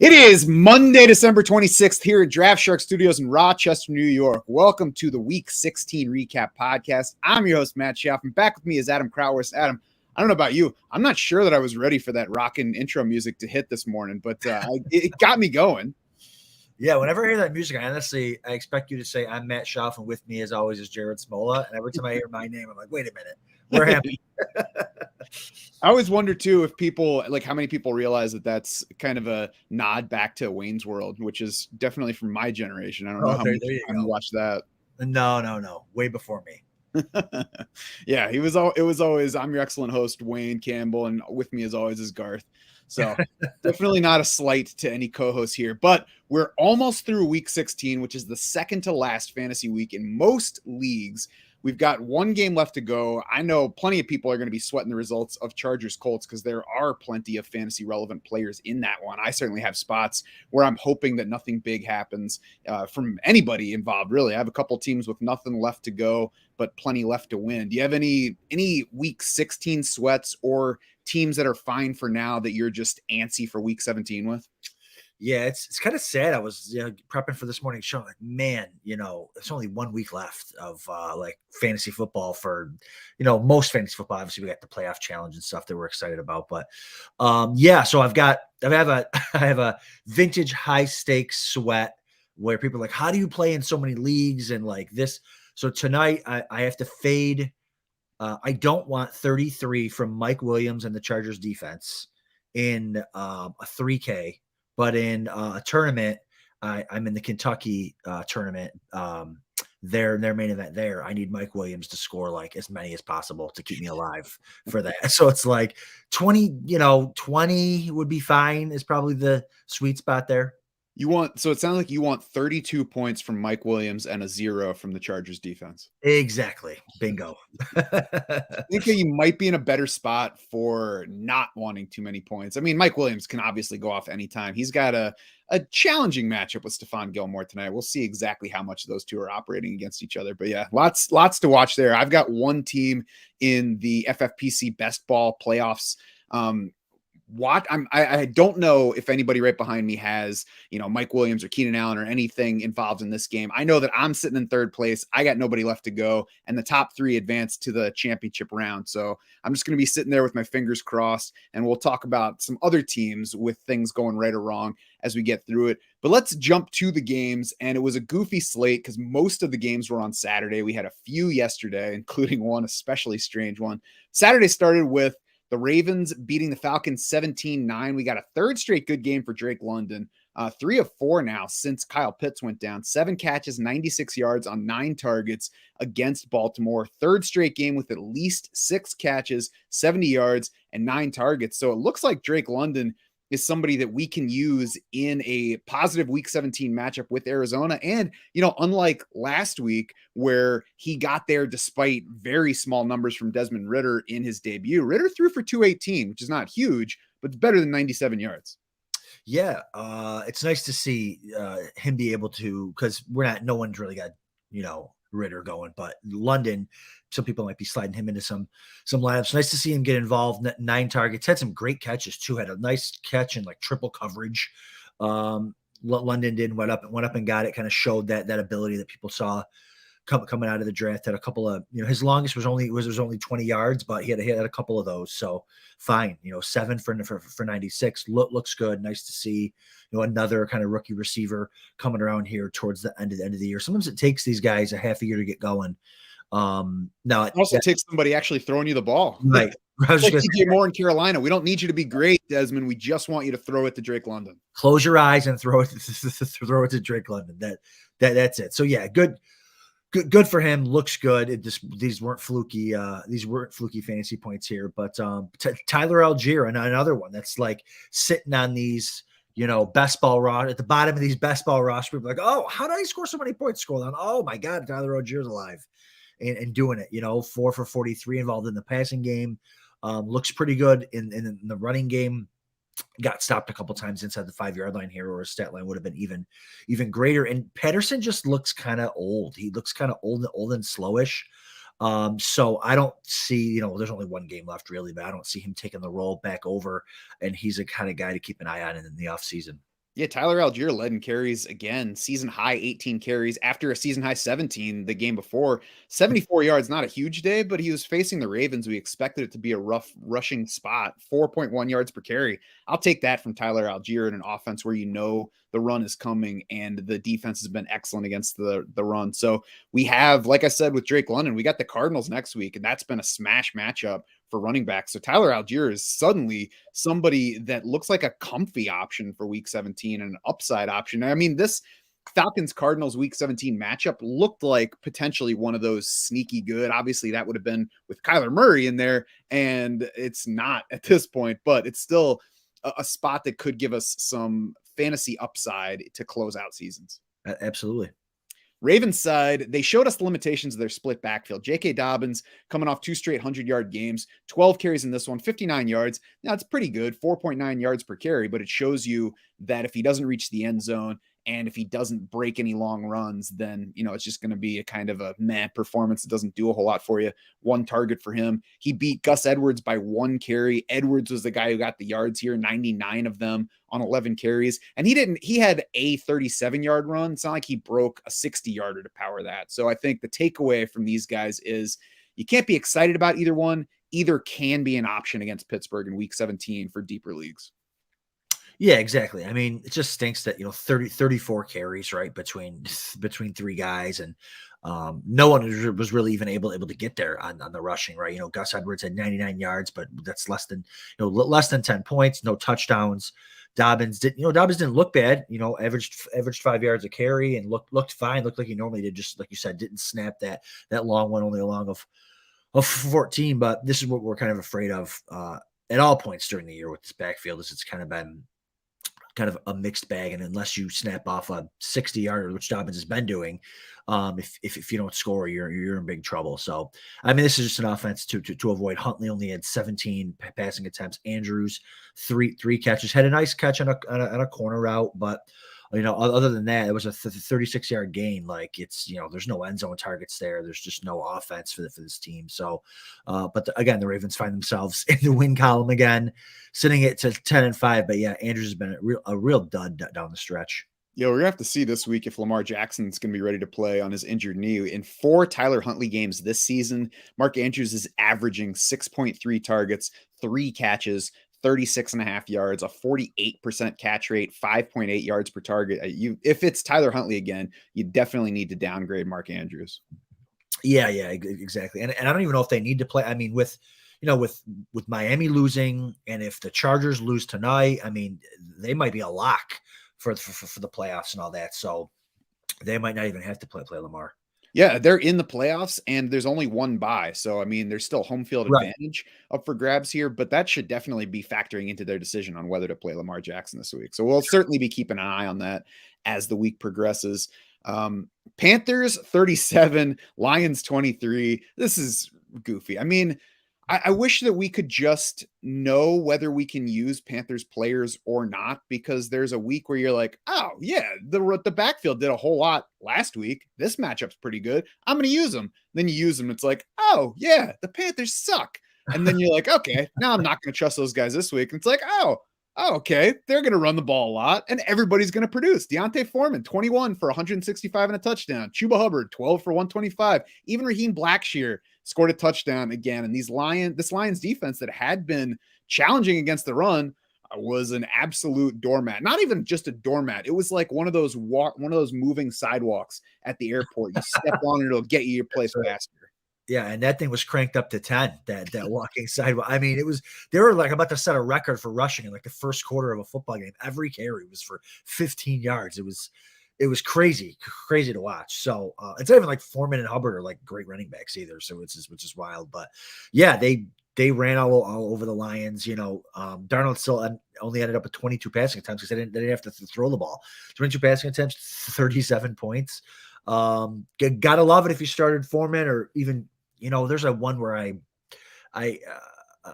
It is Monday, December 26th here at Draft Shark Studios in Rochester, New York. Welcome to the Week 16 Recap Podcast. I'm your host, Matt Schaff, and back with me is Adam Crowhurst. Adam, I don't know about you. I'm not sure that I was ready for that rockin' intro music to hit this morning, but it got me going. Yeah, whenever I hear that music, I expect you to say, I'm Matt Schaff, and with me, as always, is Jared Smola. And every time I hear my name, I'm like, wait a minute. We're happy. I always wonder, too, if people, like how many people realize that that's kind of a nod back to Wayne's World, which is definitely from my generation. I don't know how much time you watched that. No. Way before me. Yeah, it was always, I'm your excellent host, Wayne Campbell, and with me, as always, is Garth. So definitely not a slight to any co-hosts here, but we're almost through week 16, which is the second to last fantasy week in most leagues. We've got one game left to go. I know plenty of people are going to be sweating the results of Chargers Colts because there are plenty of fantasy relevant players in that one. I certainly have spots where I'm hoping that nothing big happens from anybody involved, really. I have a couple teams with nothing left to go, but plenty left to win. Do you have any week 16 sweats or teams that are fine for now that you're just antsy for week 17 with? Yeah, it's kind of sad. I was prepping for this morning's show. Like, man, it's only 1 week left of like fantasy football for, most fantasy football. Obviously, we got the playoff challenge and stuff that we're excited about. But so I have a vintage high stakes sweat where people are like, how do you play in so many leagues and like this? So tonight I have to fade. I don't want 33 from Mike Williams and the Chargers defense in a 3K. But in a tournament, I'm in the Kentucky tournament. Their main event there. I need Mike Williams to score like as many as possible to keep me alive for that. So it's like 20 would be fine is probably the sweet spot there. So it sounds like you want 32 points from Mike Williams and a 0 from the Chargers defense. Exactly. Bingo. I think that you might be in a better spot for not wanting too many points. I mean, Mike Williams can obviously go off anytime. He's got a challenging matchup with Stephon Gilmore tonight. We'll see exactly how much those two are operating against each other. But yeah, lots to watch there. I've got one team in the FFPC best ball playoffs. I don't know if anybody right behind me has, Mike Williams or Keenan Allen or anything involved in this game. I know that I'm sitting in third place. I got nobody left to go, and the top three advance to the championship round. So I'm just going to be sitting there with my fingers crossed, and we'll talk about some other teams with things going right or wrong as we get through it. But let's jump to the games, and it was a goofy slate because most of the games were on Saturday. We had a few yesterday, including one especially strange one. Saturday started with the Ravens beating the Falcons 17-9. We got a third straight good game for Drake London. 3 of 4 now since Kyle Pitts went down. 7 catches, 96 yards on 9 targets against Baltimore. Third straight game with at least 6 catches, 70 yards, and 9 targets. So it looks like Drake London is somebody that we can use in a positive week 17 matchup with Arizona. And, unlike last week where he got there despite very small numbers from Desmond Ridder in his debut, Ridder threw for 218, which is not huge, but it's better than 97 yards. Yeah. It's nice to see him be able to, because no one's really got, Ridder going, but London, some people might be sliding him into some lineups. Nice to see him get involved. 9 targets, had some great catches too. Had a nice catch in like triple coverage. London did went up and got it. Kind of showed that ability that people saw coming out of the draft. Had a couple of his longest was only 20 yards, but he had a couple of those. So fine, 7 for 96 looks good. Nice to see another kind of rookie receiver coming around here towards the end of the year. Sometimes it takes these guys a half a year to get going. Now it also takes somebody actually throwing you the ball. Right. Like DJ Moore in Carolina. We don't need you to be great, Desmond. We just want you to throw it to Drake London. Close your eyes and throw it to Drake London. That's it. So yeah, good for him. Looks good. These weren't fluky fantasy points here, but Tyler Algier, another one that's like sitting on these, best ball roster at the bottom of these best ball roster. People like, oh, how did I score so many points? Scroll down. Oh my God, Tyler Algier's alive and doing it. 4 for 43 involved in the passing game. Looks pretty good in the running game. Got stopped a couple times inside the 5-yard line here, or his stat line would have been even greater. And Patterson just looks kind of old. He looks kind of old and slowish. So I don't see, there's only one game left really, but I don't see him taking the role back over. And he's a kind of guy to keep an eye on in the offseason. Yeah, Tyler Algier led in carries again, season high 18 carries after a season high 17 the game before. 74 yards, not a huge day, but he was facing the Ravens. We expected it to be a rough rushing spot, 4.1 yards per carry. I'll take that from Tyler Algier in an offense where the run is coming and the defense has been excellent against the run. So we have, like I said, with Drake London, we got the Cardinals next week, and that's been a smash matchup for running back. So Tyler Algier is suddenly somebody that looks like a comfy option for week 17 and an upside option. I mean, this Falcons Cardinals week 17 matchup looked like potentially one of those sneaky good. Obviously, that would have been with Kyler Murray in there, and it's not at this point, but it's still a spot that could give us some fantasy upside to close out seasons. Absolutely. Ravens side, they showed us the limitations of their split backfield. J.K. Dobbins coming off 2 straight 100-yard games, 12 carries in this one, 59 yards. Now, it's pretty good, 4.9 yards per carry, but it shows you that if he doesn't reach the end zone and if he doesn't break any long runs, then, it's just going to be a kind of a meh performance. It doesn't do a whole lot for you. 1 target for him. He beat Gus Edwards by 1 carry. Edwards was the guy who got the yards here, 99 of them on 11 carries. And he had a 37-yard run. It's not like he broke a 60-yarder to power that. So I think the takeaway from these guys is you can't be excited about either one. Either can be an option against Pittsburgh in week 17 for deeper leagues. Yeah, exactly. I mean, it just stinks that, 34 carries, right, between 3 guys, and no one was really even able to get there on the rushing, right? Gus Edwards had 99 yards, but that's less than 10 points, no touchdowns. Dobbins didn't look bad, averaged 5 yards a carry and looked fine, looked like he normally did, just like you said, didn't snap that long one, only a long of 14. But this is what we're kind of afraid of at all points during the year with this backfield, is it's kind of been kind of a mixed bag. And unless you snap off a 60-yarder, which Dobbins has been doing, if you don't score, you're in big trouble. So, I mean, this is just an offense to avoid. Huntley only had 17 passing attempts. Andrews, three catches, had a nice catch on a corner route, but other than that, it was a 36-yard gain. Like, it's, there's no end zone targets there. There's just no offense for this team. So, but again, the Ravens find themselves in the win column again, sitting it to 10-5. But yeah, Andrews has been a real dud down the stretch. Yeah, we're going to have to see this week if Lamar Jackson's going to be ready to play on his injured knee. In 4 Tyler Huntley games this season, Mark Andrews is averaging 6.3 targets, 3 catches, 36.5 yards, a 48% catch rate, 5.8 yards per target. If it's Tyler Huntley again, you definitely need to downgrade Mark Andrews. Yeah, exactly. And I don't even know if they need to play. I mean, with Miami losing, and if the Chargers lose tonight, I mean, they might be a lock for the playoffs and all that. So they might not even have to play Lamar. Yeah, they're in the playoffs and there's only 1 bye. So, I mean, there's still home field advantage up for grabs here, but that should definitely be factoring into their decision on whether to play Lamar Jackson this week. So we'll certainly be keeping an eye on that as the week progresses. Panthers 37, Lions 23. This is goofy. I mean, I wish that we could just know whether we can use Panthers players or not, because there's a week where you're like, oh, yeah, the backfield did a whole lot last week. This matchup's pretty good. I'm going to use them. Then you use them. It's like, oh, yeah, the Panthers suck. And then you're like, okay, now I'm not going to trust those guys this week. And it's like, oh, okay, they're going to run the ball a lot and everybody's going to produce. Deontay Foreman, 21 for 165 and a touchdown. Chuba Hubbard, 12 for 125. Even Raheem Blackshear scored a touchdown again. And this Lions defense that had been challenging against the run was an absolute doormat. Not even just a doormat. It was like one of those moving sidewalks at the airport. You step on it, it'll get you your place faster. Yeah, and that thing was cranked up to 10, that walking sidewalk. I mean, they were like about to set a record for rushing in like the first quarter of a football game. Every carry was for 15 yards. It was crazy to watch. So it's not even like Foreman and Hubbard are like great running backs either. So which is wild. But yeah, they ran all over the Lions. Darnold still only ended up with 22 passing attempts because they didn't have to throw the ball. 22 passing attempts, 37 points. Gotta love it if you started Foreman, or even, there's a one where I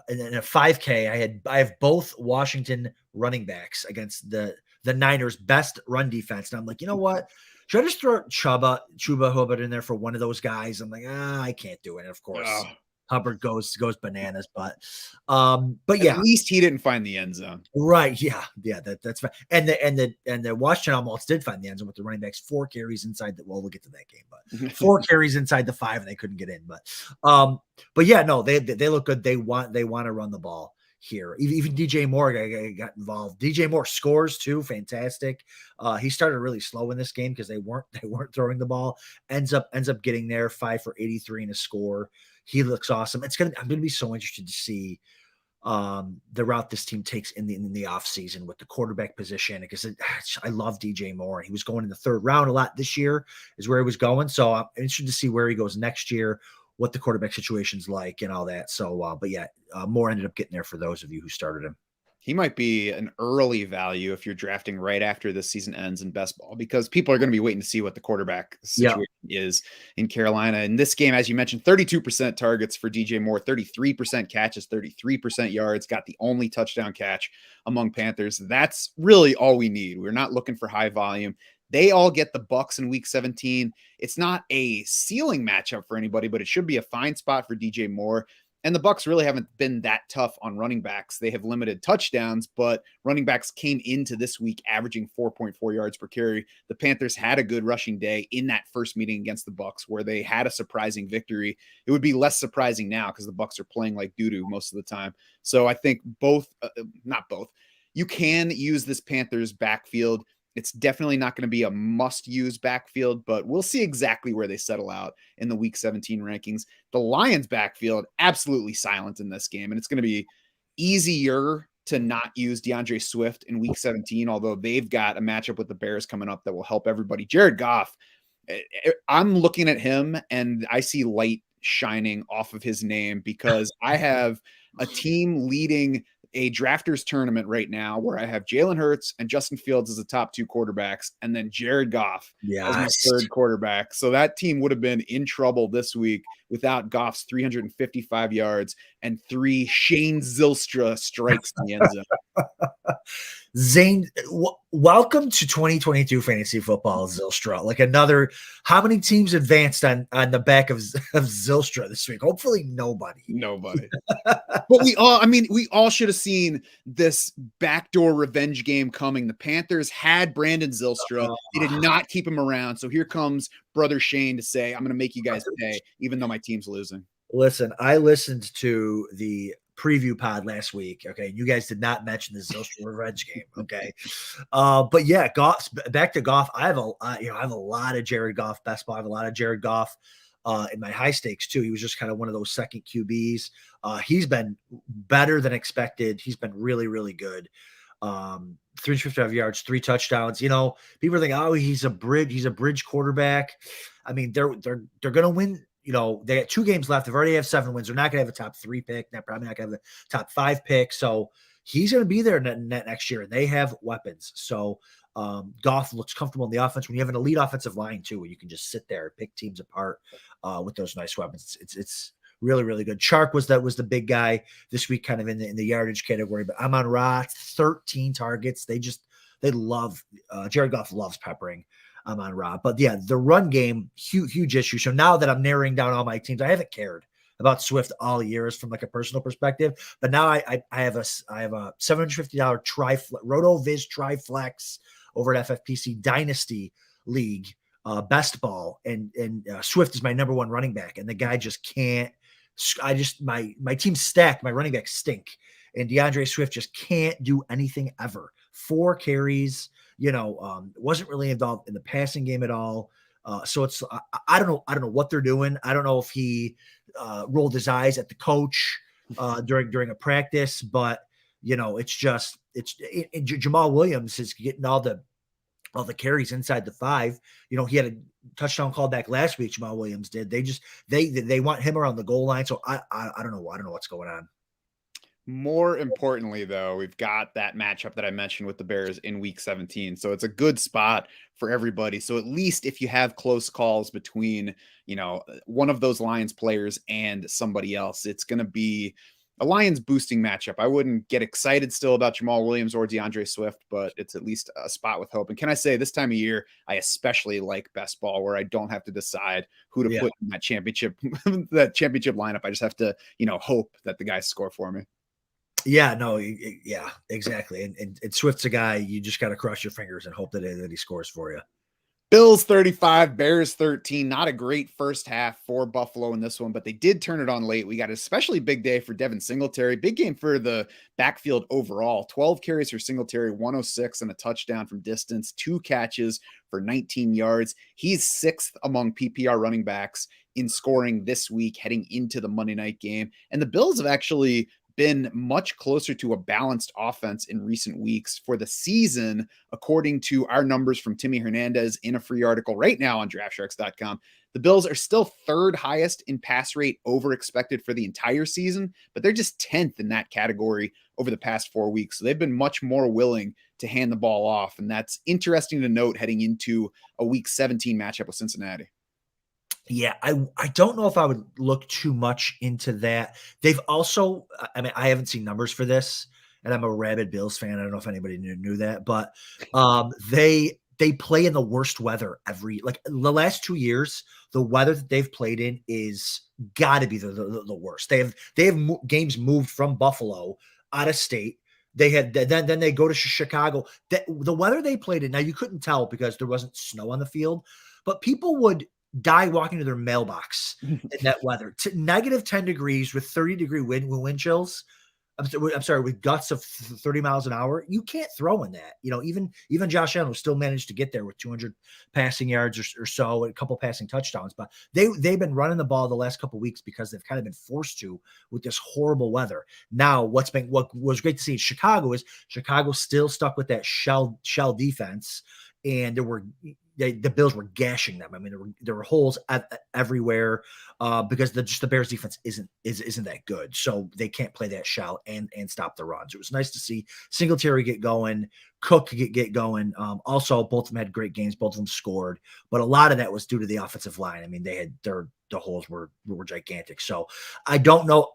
in a 5K, I have both Washington running backs against the Niners' best run defense. And I'm like, you know what? Should I just throw Chuba Hubbard in there for one of those guys? I'm like, I can't do it. And of course, Hubbard goes bananas, but yeah, At least he didn't find the end zone. right. Yeah. That's fine. And the Washington almost did find the end zone with the running backs, 4 carries inside the, we'll get to that game, but 4 carries inside the 5 and they couldn't get in. But yeah, no, they look good. They want to run the ball here. Even DJ Moore got involved. DJ Moore scores too. Fantastic. He started really slow in this game because they weren't throwing the ball. Ends up getting there, 5 for 83 and a score. He looks awesome. I'm gonna be so interested to see the route this team takes in the offseason with the quarterback position, because I love DJ Moore. He was going in the 3rd round a lot this year is where he was going. So I'm interested to see where he goes next year, what the quarterback situation's like and all that. So, but yeah, Moore ended up getting there for those of you who started him. He might be an early value if you're drafting right after the season ends in best ball, because people are going to be waiting to see what the quarterback situation is in Carolina. In this game, as you mentioned, 32% targets for DJ Moore, 33% catches, 33% yards, got the only touchdown catch among Panthers. That's really all we need. We're not looking for high volume. They all get the Bucs in week 17. It's not a ceiling matchup for anybody, but it should be a fine spot for DJ Moore. And the Bucs really haven't been that tough on running backs. They have limited touchdowns, but running backs came into this week averaging 4.4 yards per carry. The Panthers had a good rushing day in that first meeting against the Bucs, where they had a surprising victory. It would be less surprising now because the Bucs are playing like doo-doo most of the time. So I think not both. You can use this Panthers backfield. It's definitely not going to be a must-use backfield, but we'll see exactly where they settle out in the Week 17 rankings. The Lions backfield, absolutely silent in this game, and it's going to be easier to not use DeAndre Swift in Week 17, although they've got a matchup with the Bears coming up that will help everybody. Jared Goff, I'm looking at him, and I see light shining off of his name because I have a team leading a drafters tournament right now where I have Jalen Hurts and Justin Fields as the top 2 quarterbacks, and then Jared Goff as my 3rd quarterback. So that team would have been in trouble this week without Goff's 355 yards and 3 Shane Zylstra strikes in the end zone. Zane, welcome to 2022 fantasy football, Zylstra. Like how many teams advanced on the back of Zylstra this week? Hopefully nobody. But we all should have seen this backdoor revenge game coming. The Panthers had Brandon Zylstra. They did not keep him around. So here comes brother Shane to say, I'm going to make you guys pay, even though my team's losing. Listen, I listened to the preview pod last week. Okay. You guys did not mention the Zylstra revenge game. Okay. But yeah, back to Goff. I have a lot of Jared Goff best ball. I have a lot of Jared Goff in my high stakes too. He was just kind of one of those second QBs. He's been better than expected. He's been really, really good. 355 yards, 3 touchdowns. People are thinking, oh, he's a bridge quarterback. I mean, they're going to win. They got 2 games left. They've already have 7 wins. They're not going to have a top 3 pick. They're probably not going to have the top 5 pick. So he's going to be there next year, and they have weapons. So Goff looks comfortable in the offense when you have an elite offensive line too, where you can just sit there and pick teams apart with those nice weapons. It's really, really good. Chark was the big guy this week, kind of in the yardage category. But Amon-Ra, 13 targets. They love Jared Goff loves peppering Amon-Ra. But yeah, the run game, huge issue. So now that I'm narrowing down all my teams, I haven't cared about Swift all years from like a personal perspective. But now I have a $750 RotoViz Triflex over at FFPC Dynasty League best ball, and Swift is my number 1 running back, and the guy just can't. My team's stacked. My running backs stink, and DeAndre Swift just can't do anything ever. 4 carries, wasn't really involved in the passing game at all. So it's I don't know what they're doing. I don't know if he rolled his eyes at the coach during a practice, but Jamal Williams is getting all the carries inside the 5. He had a touchdown called back last week. Jamal Williams did. They want him around the goal line. So I don't know. I don't know what's going on. More importantly, though, we've got that matchup that I mentioned with the Bears in week 17. So it's a good spot for everybody. So at least if you have close calls between, one of those Lions players and somebody else, it's going to be a Lions boosting matchup. I wouldn't get excited still about Jamal Williams or DeAndre Swift, but it's at least a spot with hope. And can I say this time of year, I especially like best ball where I don't have to decide who to put in that championship, that championship lineup. I just have to, hope that the guys score for me. Yeah, no, yeah, exactly. And Swift's a guy you just got to cross your fingers and hope that he scores for you. Bills 35, Bears 13. Not a great first half for Buffalo in this one, but they did turn it on late. We got an especially big day for Devin Singletary. Big game for the backfield overall. 12 carries for Singletary, 106 and a touchdown from distance, 2 catches for 19 yards. He's 6th among PPR running backs in scoring this week heading into the Monday night game. And the Bills have actually been much closer to a balanced offense in recent weeks for the season, according to our numbers from Timmy Hernandez in a free article right now on draftsharks.com. The Bills are still 3rd highest in pass rate over expected for the entire season, but they're just 10th in that category over the past 4 weeks. So they've been much more willing to hand the ball off. And that's interesting to note heading into a week 17 matchup with Cincinnati. Yeah, I don't know if I would look too much into that. They've also, I mean, I haven't seen numbers for this, and I'm a rabid Bills fan. I don't know if anybody knew that, but they play in the worst weather the last 2 years. The weather that they've played in is got to be the worst. They have games moved from Buffalo out of state. They had then they go to Chicago. The weather they played in, now you couldn't tell because there wasn't snow on the field, but people would die walking to their mailbox in that weather. Negative 10 degrees with 30-degree wind chills. I'm sorry, with gusts of 30 miles an hour. You can't throw in that. Even Josh Allen still managed to get there with 200 passing yards or so, a couple passing touchdowns. But they've been running the ball the last couple of weeks because they've kind of been forced to with this horrible weather. Now, what was great to see in Chicago is Chicago still stuck with that shell defense, and the Bills were gashing them. I mean, there were holes everywhere because the Bears defense isn't that good, so they can't play that shell and stop the runs. It was nice to see Singletary get going, Cook get going. Also, both of them had great games. Both of them scored, but a lot of that was due to the offensive line. I mean, they had the holes were gigantic. So I don't know.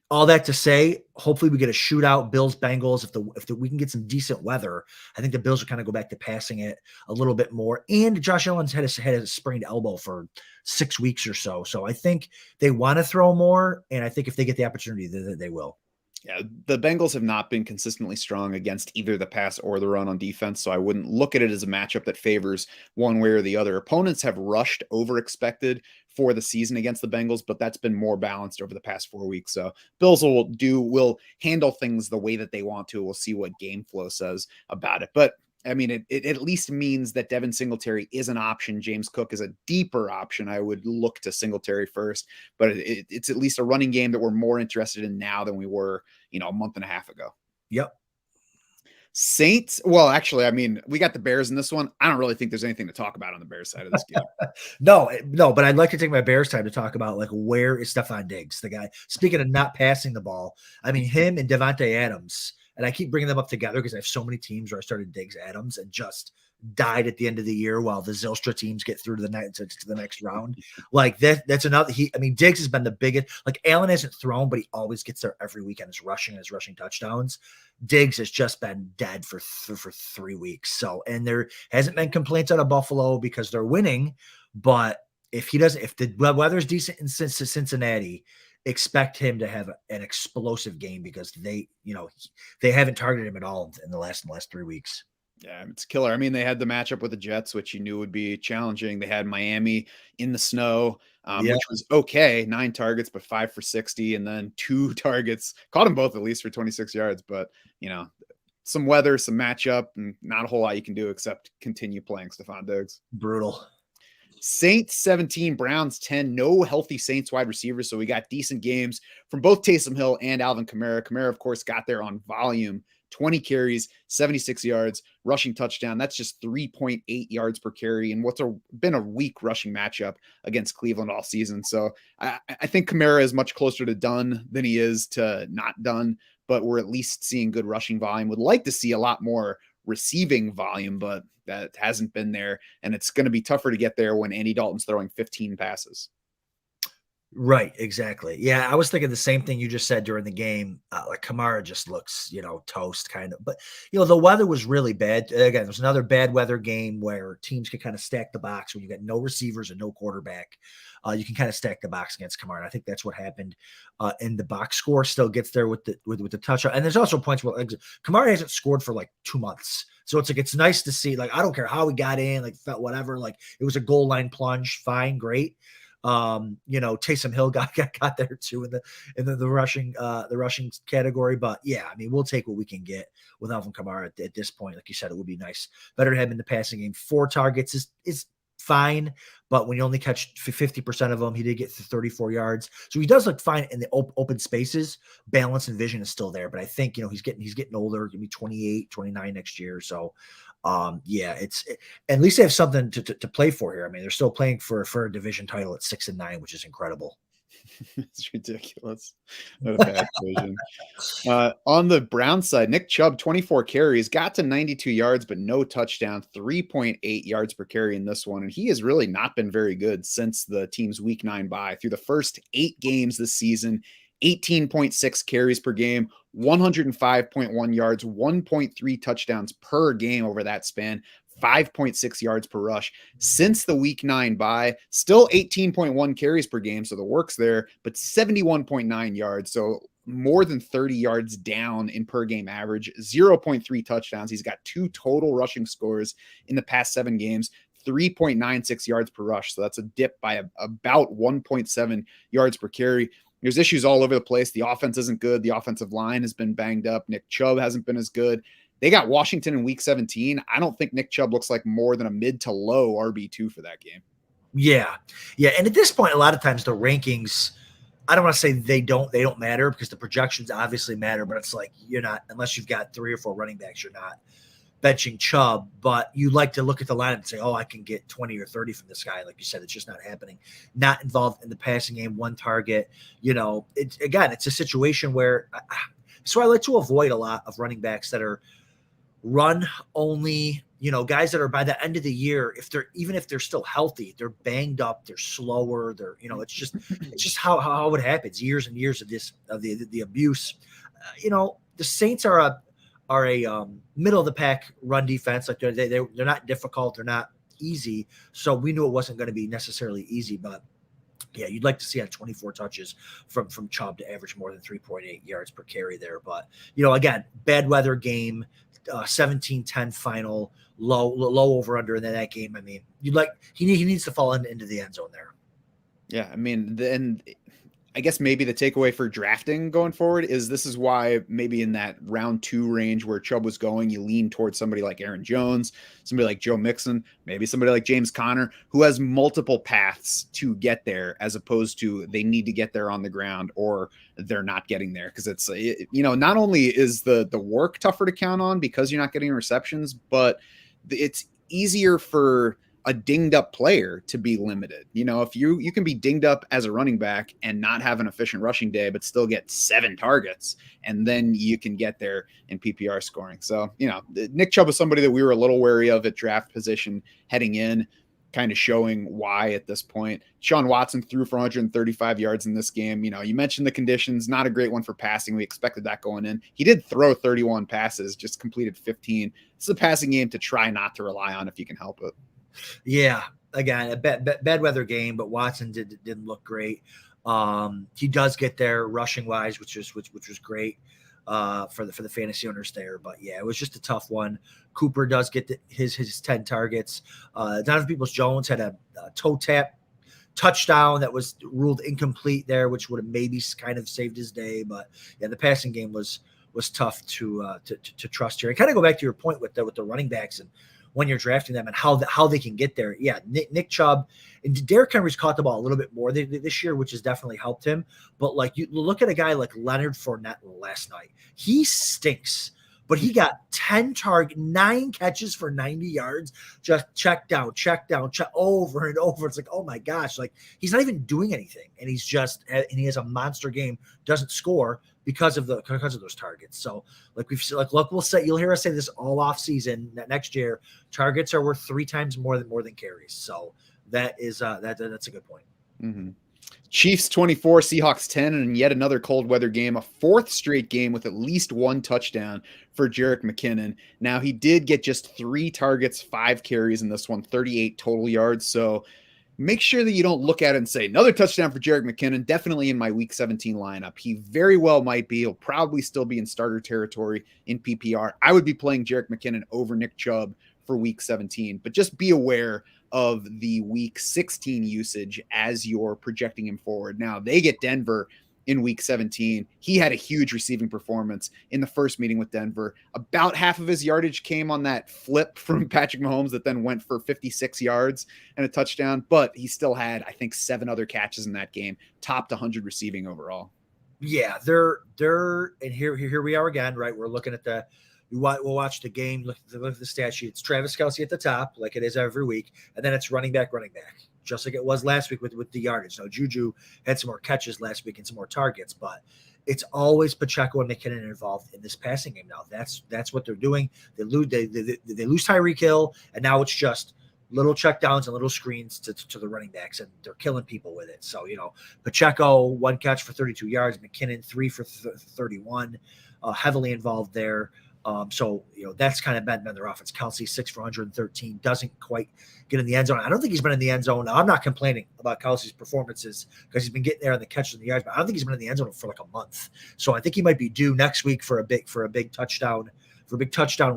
All that to say, hopefully we get a shootout, Bills Bengals. If we can get some decent weather, I think the Bills will kind of go back to passing it a little bit more. And Josh Allen's had a sprained elbow for 6 weeks or so, so I think they want to throw more. And I think if they get the opportunity, they will. Yeah, the Bengals have not been consistently strong against either the pass or the run on defense, so I wouldn't look at it as a matchup that favors one way or the other. Opponents have rushed over expected for the season against the Bengals, but that's been more balanced over the past 4 weeks. So Bills will handle things the way that they want to. We'll see what game flow says about it. But I mean, it at least means that Devin Singletary is an option. James Cook is a deeper option. I would look to Singletary first, but it's at least a running game that we're more interested in now than we were, a month and a half ago. Yep. Saints. Well, actually, I mean, we got the Bears in this one. I don't really think there's anything to talk about on the Bears side of this game. No, but I'd like to take my Bears time to talk about where is Stephon Diggs, the guy. Speaking of not passing the ball, I mean, him and Devontae Adams. And I keep bringing them up together because I have so many teams where I started Diggs Adams and just died at the end of the year while the Zylstra teams get through to the next round. That's another. Diggs has been the biggest. Allen hasn't thrown, but he always gets there every weekend. Is rushing touchdowns. Diggs has just been dead for 3 weeks. So, and there hasn't been complaints out of Buffalo because they're winning. But if the weather's decent in Cincinnati, expect him to have an explosive game because they haven't targeted him at all in the last 3 weeks. Yeah, it's killer. I mean, they had the matchup with the Jets, which you knew would be challenging. They had Miami in the snow, which was okay. 9 targets, but 5 for 60, and then 2 targets. Caught them both at least for 26 yards. But, some weather, some matchup, and not a whole lot you can do except continue playing Stephon Diggs. Brutal. Saints 17, Browns 10. No healthy Saints wide receivers, so we got decent games from both Taysom Hill and Alvin Kamara. Kamara, of course, got there on volume. 20 carries, 76 yards, rushing touchdown. That's just 3.8 yards per carry and what's been a weak rushing matchup against Cleveland all season. So I think Kamara is much closer to done than he is to not done, but we're at least seeing good rushing volume. Would like to see a lot more receiving volume, but that hasn't been there. And it's going to be tougher to get there when Andy Dalton's throwing 15 passes. Right, exactly. Yeah, I was thinking the same thing you just said during the game. Like Kamara just looks, toast kind of. But the weather was really bad. Again, there's another bad weather game where teams can kind of stack the box when you got no receivers and no quarterback. You can kind of stack the box against Kamara. And I think that's what happened. And the box score still gets there with the touchdown. And there's also points where Kamara hasn't scored for like 2 months. So it's like it's nice to see. Like I don't care how he got in, like felt whatever. Like it was a goal line plunge, fine, great. Taysom Hill got there too in the rushing category. But yeah, I mean, we'll take what we can get with Alvin Kamara at this point. Like you said, it would be nice. Better to have him in the passing game. 4 targets is fine, but when you only catch 50% of them, he did get to 34 yards. So he does look fine in the open spaces. Balance and vision is still there, but I think, he's getting older, gonna be 28, 29 next year. So at least they have something to play for here. I mean, they're still playing for a division title at 6-9, which is incredible. It's ridiculous. What a bad division. On the Brown side, Nick Chubb, 24 carries, got to 92 yards, but no touchdown, 3.8 yards per carry in this one. And he has really not been very good since the team's week 9 bye. Through the first 8 games this season, 18.6 carries per game, 105.1 yards, 1.3 touchdowns per game over that span, 5.6 yards per rush. Since the week 9 bye, still 18.1 carries per game. So the work's there, but 71.9 yards. So more than 30 yards down in per game average, 0.3 touchdowns. He's got 2 total rushing scores in the past 7 games. 3.96 yards per rush. So that's a dip by about 1.7 yards per carry. There's issues all over the place. The offense isn't good. The offensive line has been banged up. Nick Chubb hasn't been as good. They got Washington in week 17. I don't think Nick Chubb looks like more than a mid to low RB2 for that game. Yeah. Yeah. And at this point, a lot of times the rankings, I don't want to say they don't matter because the projections obviously matter, but it's like you're not, unless you've got 3 or 4 running backs, you're not benching Chubb, but you like to look at the line and say, oh, I can get 20 or 30 from this guy. Like you said, it's just not happening. Not involved in the passing game, 1 target. It's a situation where so I like to avoid a lot of running backs that are run only, guys that are by the end of the year, even if they're still healthy, they're banged up, they're slower, it's just how it happens. Years and years of the abuse. The Saints are a middle of the pack run defense. Like they're not difficult, they're not easy. So we knew it wasn't going to be necessarily easy, but yeah, you'd like to see on 24 touches from Chubb to average more than 3.8 yards per carry there. But again, bad weather game, 17-10 final, low over under in that game. I mean, he needs to fall into the end zone there. Yeah, I mean, then I guess maybe the takeaway for drafting going forward is this is why maybe in that round 2 range where Chubb was going, you lean towards somebody like Aaron Jones, somebody like Joe Mixon, maybe somebody like James Conner, who has multiple paths to get there as opposed to they need to get there on the ground or they're not getting there. Because it's, not only is the work tougher to count on because you're not getting receptions, but it's easier for a dinged up player to be limited. If you can be dinged up as a running back and not have an efficient rushing day, but still get 7 targets, and then you can get there in PPR scoring. So, Nick Chubb was somebody that we were a little wary of at draft position heading in, kind of showing why at this point. Sean Watson threw for 135 yards in this game. You mentioned the conditions, not a great one for passing. We expected that going in. He did throw 31 passes, just completed 15. It's a passing game to try not to rely on if you can help it. Yeah, again, a bad weather game, but Watson didn't look great. He does get there rushing wise, which was great for the fantasy owners there. But yeah, it was just a tough one. Cooper does get his 10 targets. Donovan Peoples-Jones had a toe tap touchdown that was ruled incomplete there, which would have maybe kind of saved his day. But yeah, the passing game was tough to trust here. And kind of go back to your point with the running backs and when you're drafting them and how they can get there. Yeah, Nick Chubb and Derrick Henry's caught the ball a little bit more this year, which has definitely helped him. But like you look at a guy like Leonard Fournette last night, he stinks. But he got 9 catches for 90 yards, just check down, check over and over. It's like, oh my gosh, like he's not even doing anything, and he has a monster game, doesn't score because of those targets. So like we'll say, you'll hear us say this all off season that next year, targets are worth 3 times more than carries. So that is that's a good point. Mm-hmm. Chiefs 24, Seahawks 10, and yet another cold weather game, a fourth straight game with at least one touchdown for Jerick McKinnon. Now, he did get just 3 targets, 5 carries in this one, 38 total yards. So make sure that you don't look at it and say, another touchdown for Jerick McKinnon, definitely in my week 17 lineup. He very well might be. He'll probably still be in starter territory in PPR. I would be playing Jerick McKinnon over Nick Chubb for week 17, but just be aware of the week 16 usage as you're projecting him forward. Now, they get Denver in week 17. He had a huge receiving performance in the first meeting with Denver. About half of his yardage came on that flip from Patrick Mahomes that then went for 56 yards and a touchdown, but he still had, I think, 7 other catches in that game, topped 100 receiving overall. Yeah, they're and here we are again, right? We're looking at we'll watch the game, look at the stat sheet. It's Travis Kelce at the top, like it is every week, and then it's running back, just like it was last week with the yardage. Now, Juju had some more catches last week and some more targets, but it's always Pacheco and McKinnon involved in this passing game. Now, that's what they're doing. They lose Tyreek Hill, and now it's just little check downs and little screens to the running backs, and they're killing people with it. So, Pacheco, 1 catch for 32 yards, McKinnon, 3 for 31, heavily involved there. So, that's kind of been their offense. Kelce, 6 for 113, doesn't quite get in the end zone. I don't think he's been in the end zone. Now, I'm not complaining about Kelce's performances because he's been getting there on the catches and the yards, but I don't think he's been in the end zone for like a month. So I think he might be due next week for a big touchdown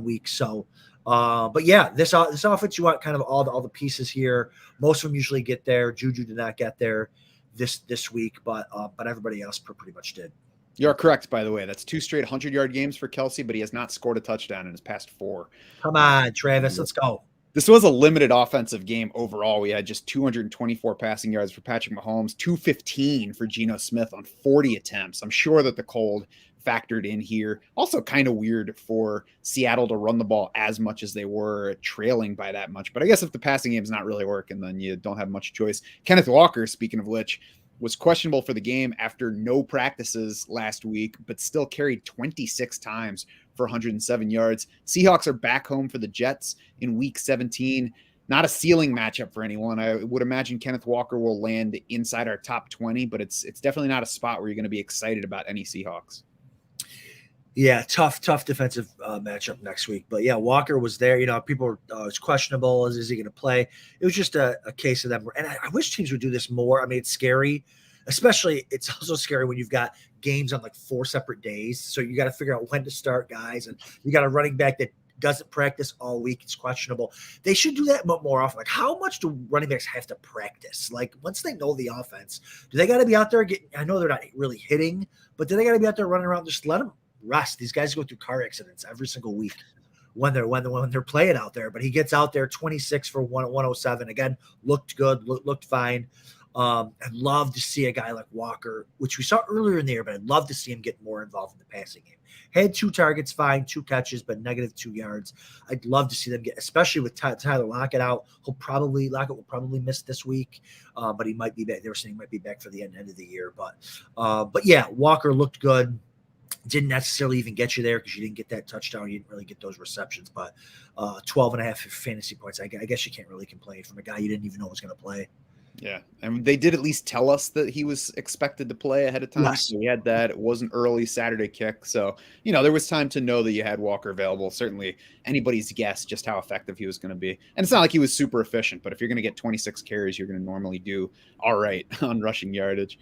week. So, but yeah, this offense, you want kind of all the pieces here. Most of them usually get there. Juju did not get there this week, but everybody else pretty much did. You're correct, by the way. That's 2 straight 100-yard games for Kelce, but he has not scored a touchdown in his past 4. Come on, Travis, let's go. This was a limited offensive game overall. We had just 224 passing yards for Patrick Mahomes, 215 for Geno Smith on 40 attempts. I'm sure that the cold factored in here. Also kind of weird for Seattle to run the ball as much as they were, trailing by that much. But I guess if the passing game's not really working, then you don't have much choice. Kenneth Walker, speaking of which, was questionable for the game after no practices last week, but still carried 26 times for 107 yards. Seahawks are back home for the Jets in week 17. Not a ceiling matchup for anyone. I would imagine Kenneth Walker will land inside our top 20, but it's definitely not a spot where you're going to be excited about any Seahawks. Yeah, tough defensive matchup next week. But yeah, Walker was there. People were it's questionable. Is he going to play? It was just a case of them. And I wish teams would do this more. I mean, it's scary. Especially, it's also scary when you've got games on like 4 separate days. So you got to figure out when to start guys. And you got a running back that doesn't practice all week. It's questionable. They should do that more often. Like, how much do running backs have to practice? Like, once they know the offense, do they got to be out there getting – I know they're not really hitting, but do they got to be out there running around? Just let them rest. These guys go through car accidents every single week when they're playing out there. But he gets out there, 26 for 107. Again, looked good, looked fine. I'd love to see a guy like Walker, which we saw earlier in the year, but I'd love to see him get more involved in the passing game. Had 2 targets, fine, 2 catches, but -2 yards. I'd love to see them get, especially with Tyler Lockett out. Lockett will probably miss this week, but he might be back. They were saying he might be back for the end of the year. But yeah, Walker looked good. Didn't necessarily even get you there because you didn't get that touchdown. You didn't really get those receptions, but 12.5 fantasy points. I guess you can't really complain from a guy you didn't even know was going to play. Yeah, and they did at least tell us that he was expected to play ahead of time. Yes. So we had that. It was an early Saturday kick. So, there was time to know that you had Walker available. Certainly anybody's guess just how effective he was going to be. And it's not like he was super efficient, but if you're going to get 26 carries, you're going to normally do all right on rushing yardage.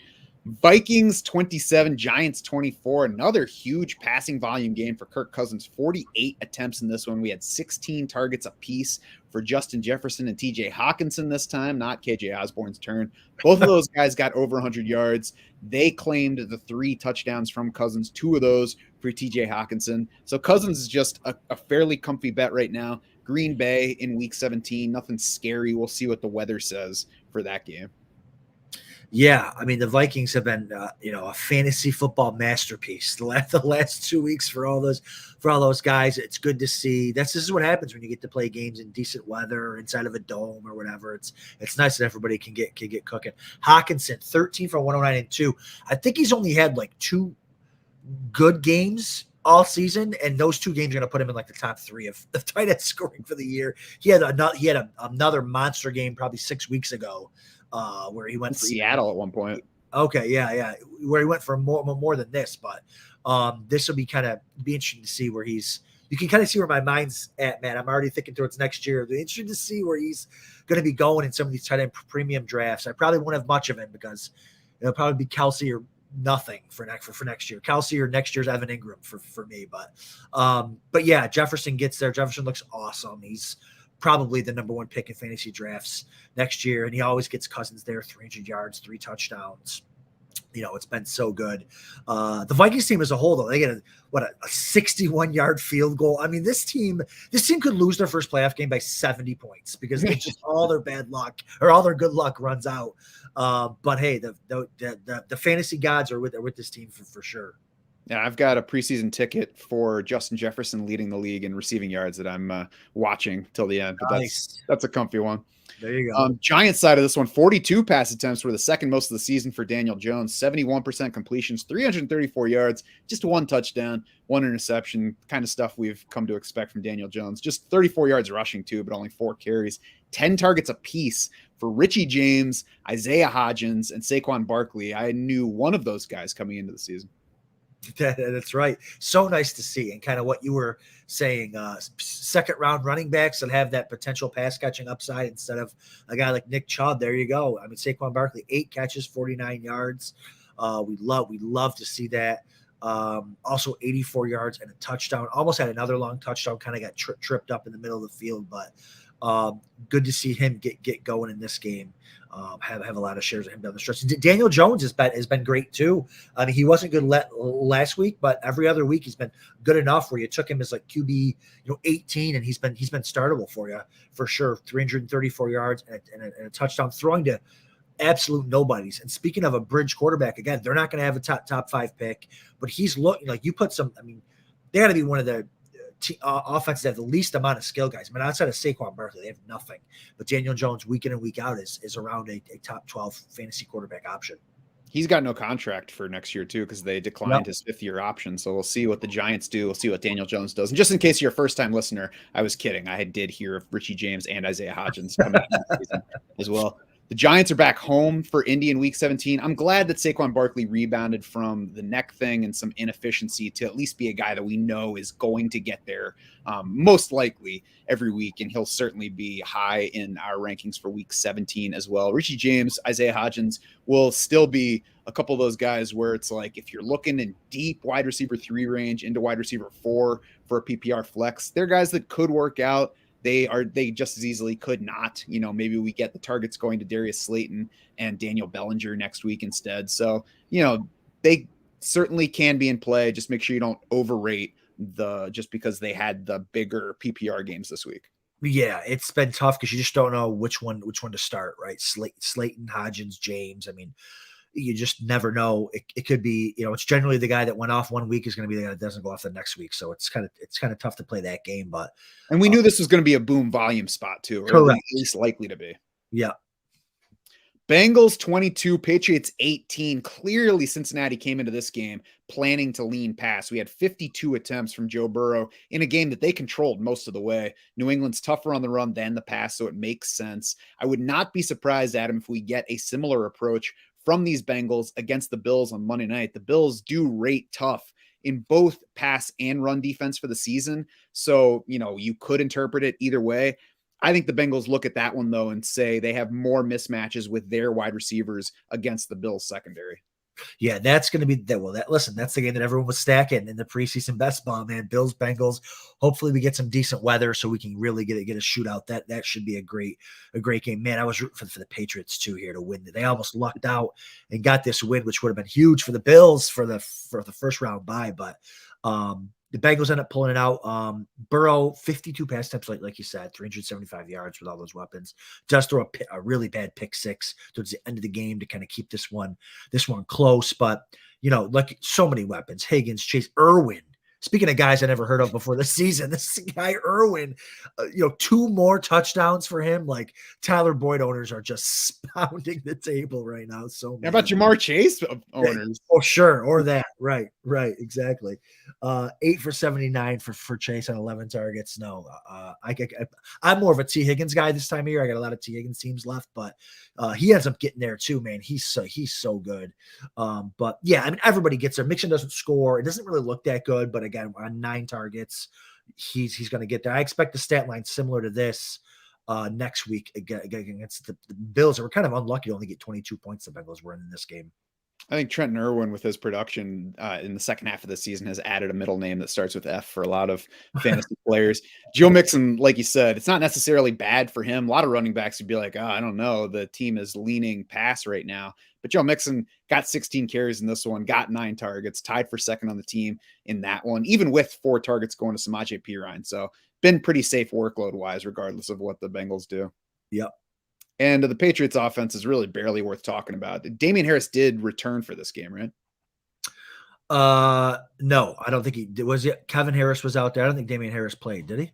Vikings 27, Giants 24. Another huge passing volume game for Kirk Cousins. 48 attempts in this one. We had 16 targets apiece for Justin Jefferson and TJ Hawkinson this time, not KJ Osborne's turn. Both of those guys got over 100 yards. They claimed the 3 touchdowns from Cousins, 2 of those for TJ Hawkinson. So Cousins is just a fairly comfy bet right now. Green Bay in week 17, nothing scary. We'll see what the weather says for that game. Yeah, I mean, the Vikings have been, a fantasy football masterpiece the last 2 weeks for all those guys. It's good to see. This is what happens when you get to play games in decent weather, inside of a dome or whatever. It's nice that everybody can get cooking. Hawkinson, 13 for 109 and 2. I think he's only had like 2 good games all season, and those 2 games are going to put him in like the top 3 of tight end scoring for the year. He had another monster game probably 6 weeks ago where he went for Seattle at one point. Okay, yeah, where he went for more than this, but this will be interesting to see where he's. You can kind of see where my mind's at, man. I'm already thinking towards next year. It'll be interesting to see where he's going to be going in some of these tight end premium drafts. I probably won't have much of him because it'll probably be Kelsey or nothing for next year. Kelsey or next year's Evan Ingram for me. But yeah, Jefferson gets there. Jefferson looks awesome. He's probably the number one pick in fantasy drafts next year, and he always gets Cousins there, 300 yards, 3 touchdowns. It's been so good. The Vikings team as a whole, though, they get a 61-yard field goal. I mean, this team could lose their first playoff game by 70 points because it's just all their bad luck or all their good luck runs out. But hey, the fantasy gods are with this team for sure. Yeah, I've got a preseason ticket for Justin Jefferson leading the league in receiving yards that I'm watching till the end. But Nice. that's a comfy one. There you go. Giants side of this one, 42 pass attempts were the second most of the season for Daniel Jones, 71% completions, 334 yards, just 1 touchdown, 1 interception, kind of stuff we've come to expect from Daniel Jones. Just 34 yards rushing too, but only 4 carries, 10 targets apiece for Richie James, Isaiah Hodgins, and Saquon Barkley. I knew one of those guys coming into the season. That's right. So nice to see. And kind of what you were saying, second round running backs that have that potential pass catching upside instead of a guy like Nick Chubb. There you go. I mean, Saquon Barkley, 8 catches, 49 yards. We love to see that. Also 84 yards and a touchdown. Almost had another long touchdown, kind of got tripped up in the middle of the field, but good to see him get going in this game. Have a lot of shares of him down the stretch. Daniel Jones has been great too. I mean, he wasn't good last week, but every other week he's been good enough where you took him as like QB 18, and he's been startable for you for sure. 334 yards and a touchdown, throwing to absolute nobodies. And speaking of a bridge quarterback, again, they're not going to have a top 5 pick, but he's looking like you put some. I mean, they got to be one of the offenses that have the least amount of skill guys. I mean, outside of Saquon Barkley, they have nothing. But Daniel Jones, week in and week out, is around a top 12 fantasy quarterback option. He's got no contract for next year, too, because they declined his 5th-year option. So we'll see what the Giants do. We'll see what Daniel Jones does. And just in case you're a first-time listener, I was kidding. I did hear of Richie James and Isaiah Hodgins coming this season as well. The Giants are back home for Indy in Week 17. I'm glad that Saquon Barkley rebounded from the neck thing and some inefficiency to at least be a guy that we know is going to get there most likely every week, and he'll certainly be high in our rankings for Week 17 as well. Richie James, Isaiah Hodgins will still be a couple of those guys where it's like if you're looking in deep wide receiver 3 range into wide receiver 4 for a PPR flex, they're guys that could work out. They just as easily could not. Maybe we get the targets going to Darius Slayton and Daniel Bellinger next week instead. So, they certainly can be in play. Just make sure you don't overrate just because they had the bigger PPR games this week. Yeah, it's been tough because you just don't know which one to start, right? Slayton, Hodgins, James. I mean, you just never know. It could be, it's generally the guy that went off one week is going to be the guy that doesn't go off the next week. So it's kind of tough to play that game, and we knew this was going to be a boom volume spot too, or correct. At least likely to be. Yeah. Bengals 22, Patriots 18. Clearly Cincinnati came into this game planning to lean pass. We had 52 attempts from Joe Burrow in a game that they controlled most of the way. New England's tougher on the run than the pass, so it makes sense. I would not be surprised, Adam, if we get a similar approach from these Bengals against the Bills on Monday night. The Bills do rate tough in both pass and run defense for the season. So, you could interpret it either way. I think the Bengals look at that one, though, and say they have more mismatches with their wide receivers against the Bills secondary. Yeah, that's going to be that. Well, that's the game that everyone was stacking in the preseason best ball, man. Bills, Bengals. Hopefully we get some decent weather so we can really get a shootout. That should be a great game, man. I was rooting for the Patriots too here to win. They almost lucked out and got this win, which would have been huge for the Bills for the first round bye. But the Bengals end up pulling it out. Burrow, 52 pass attempts, like you said, 375 yards with all those weapons. Does throw a really bad pick 6 towards the end of the game to kind of keep this one close. But, like so many weapons, Higgins, Chase, Irwin. Speaking of guys I never heard of before this season, this guy Irwin, 2 more touchdowns for him. Like Tyler Boyd owners are just pounding the table right now. So how about Jamar Chase owners? Oh, sure. Or that. right, exactly. 8 for 79 for Chase on 11 targets. No, I'm more of a T Higgins guy this time of year. I got a lot of T Higgins teams left, but he ends up getting there too, man. He's so good. But yeah, I mean, everybody gets there. Mixon doesn't score. It doesn't really look that good, but again, on 9 targets, he's going to get there. I expect the stat line similar to this next week against the Bills, that were kind of unlucky to only get 22 points. The Bengals were in this game. I think Trenton Irwin, with his production in the second half of the season, has added a middle name that starts with F for a lot of fantasy players. Joe Mixon, like you said, it's not necessarily bad for him. A lot of running backs would be like, oh, I don't know, the team is leaning pass right now. But Joe Mixon got 16 carries in this one, got 9 targets, tied for second on the team in that one, even with 4 targets going to Samaje Perine. So been pretty safe workload-wise, regardless of what the Bengals do. Yep. And the Patriots offense is really barely worth talking about. Damian Harris did return for this game, right? No, I don't think he did. Was it Kevin Harris was out there? I don't think Damian Harris played, did he?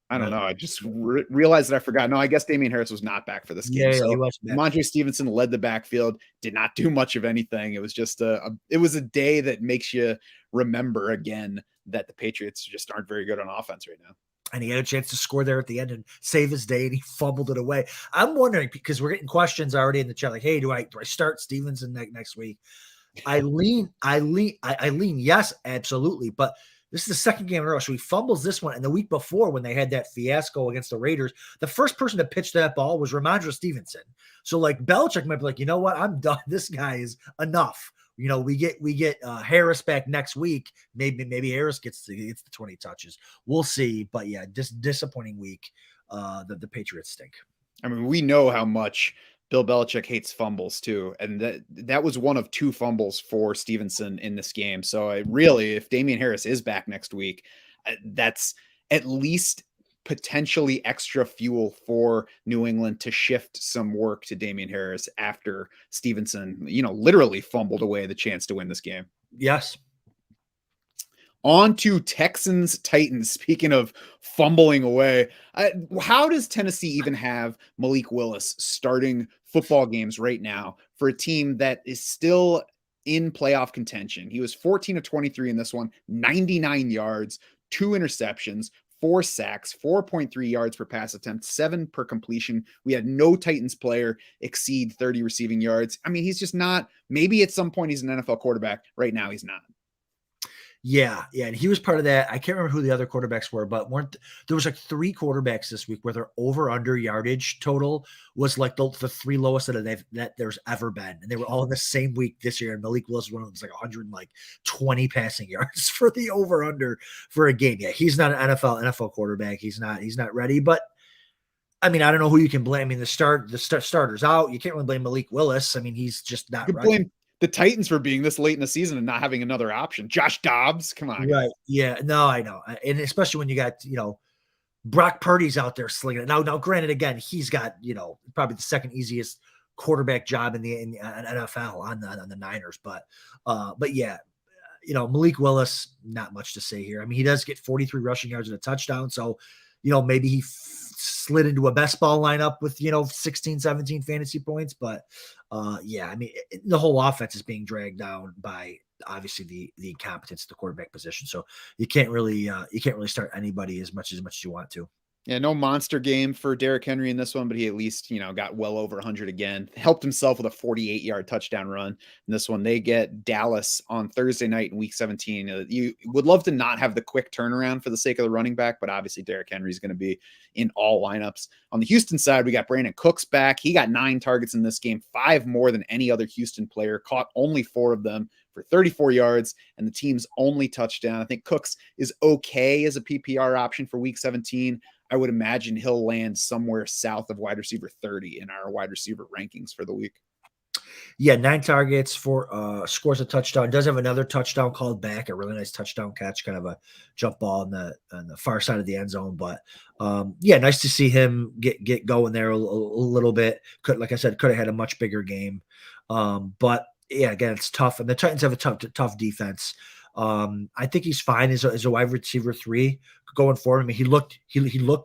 I don't know. I just realized that I forgot. No, I guess Damian Harris was not back for this game. Yeah, so he was back. Montre Stevenson led the backfield, did not do much of anything. It was just it was a day that makes you remember again that the Patriots just aren't very good on offense right now. And he had a chance to score there at the end and save his day, and he fumbled it away. I'm wondering, because we're getting questions already in the chat, like, hey, do I start Stevenson next week? I lean, yes, absolutely. But this is the second game in a row. So he fumbles this one. And the week before, when they had that fiasco against the Raiders, the first person to pitch that ball was Ramondre Stevenson. So like Belichick might be like, you know what? I'm done. This guy is enough. You know, we get Harris back next week. Maybe Harris gets the 20 touches. We'll see. But yeah, disappointing week. The Patriots stink. I mean, we know how much Bill Belichick hates fumbles too, and that was one of 2 fumbles for Stevenson in this game. So if Damian Harris is back next week, that's at least potentially extra fuel for New England to shift some work to Damian Harris after Stevenson, literally fumbled away the chance to win this game. Yes. On to Texans Titans. Speaking of fumbling away, how does Tennessee even have Malik Willis starting football games right now for a team that is still in playoff contention? He was 14 of 23 in this one, 99 yards, 2 interceptions, 4 sacks, 4.3 yards per pass attempt, 7 per completion. We had no Titans player exceed 30 receiving yards. I mean, he's just not. Maybe at some point he's an NFL quarterback. Right now he's not. Yeah, and he was part of that. I can't remember who the other quarterbacks were, but there was like 3 quarterbacks this week where their over/under yardage total was like the 3 lowest that there's ever been, and they were all in the same week this year. And Malik Willis was one of them, was like 120 passing yards for the over/under for a game. Yeah, he's not an NFL quarterback. He's not ready. But I mean, I don't know who you can blame. I mean, the starter's out. You can't really blame Malik Willis. I mean, he's just not ready. Blame the Titans for being this late in the season and not having another option. Josh Dobbs, come on. Right. Yeah. No, I know. And especially when you got, Brock Purdy's out there slinging it. Now, granted, again, he's got, probably the second easiest quarterback job in the NFL on the Niners. But yeah, Malik Willis, not much to say here. I mean, he does get 43 rushing yards and a touchdown. So, maybe he slid into a best ball lineup with, 16, 17 fantasy points. But yeah, I mean, the whole offense is being dragged down by obviously the competence of the quarterback position. So you can't really start anybody as much as you want to. Yeah, no monster game for Derrick Henry in this one, but he at least, got well over 100 again. Helped himself with a 48-yard touchdown run in this one. They get Dallas on Thursday night in Week 17. You would love to not have the quick turnaround for the sake of the running back, but obviously Derrick Henry is going to be in all lineups. On the Houston side, we got Brandon Cooks back. He got 9 targets in this game, 5 more than any other Houston player, caught only 4 of them for 34 yards and the team's only touchdown. I think Cooks is okay as a PPR option for Week 17. I would imagine he'll land somewhere south of wide receiver 30 in our wide receiver rankings for the week. Yeah, 9 targets, 4 scores a touchdown. Does have another touchdown called back, a really nice touchdown catch, kind of a jump ball on the far side of the end zone. But yeah, nice to see him get going there a little bit. Like I said, could have had a much bigger game. But yeah, again, it's tough, and the Titans have a tough defense. I think he's fine as a wide receiver 3 going forward. I mean, he looked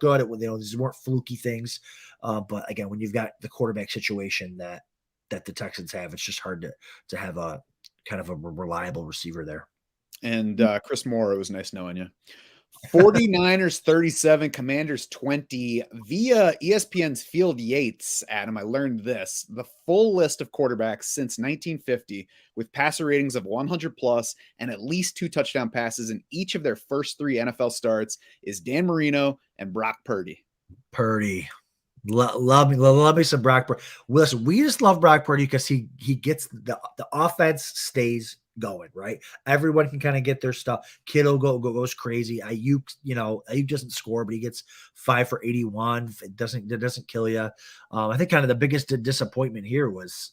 good at these weren't fluky things. But again, when you've got the quarterback situation that the Texans have, it's just hard to have a kind of a reliable receiver there. And Chris Moore, it was nice knowing you. 49ers 37, Commanders 20 via ESPN's Field Yates. Adam, I learned this. The full list of quarterbacks since 1950 with passer ratings of 100 plus and at least 2 touchdown passes in each of their first 3 NFL starts is Dan Marino and Brock Purdy. Purdy. Love me some Brock Purdy. Listen, we just love Brock Purdy because he gets the offense stays going, right? Everyone can kind of get their stuff. Kittle goes crazy. Ayuk, Ayuk doesn't score, but he gets 5 for 81. It doesn't kill you. I think kind of the biggest disappointment here was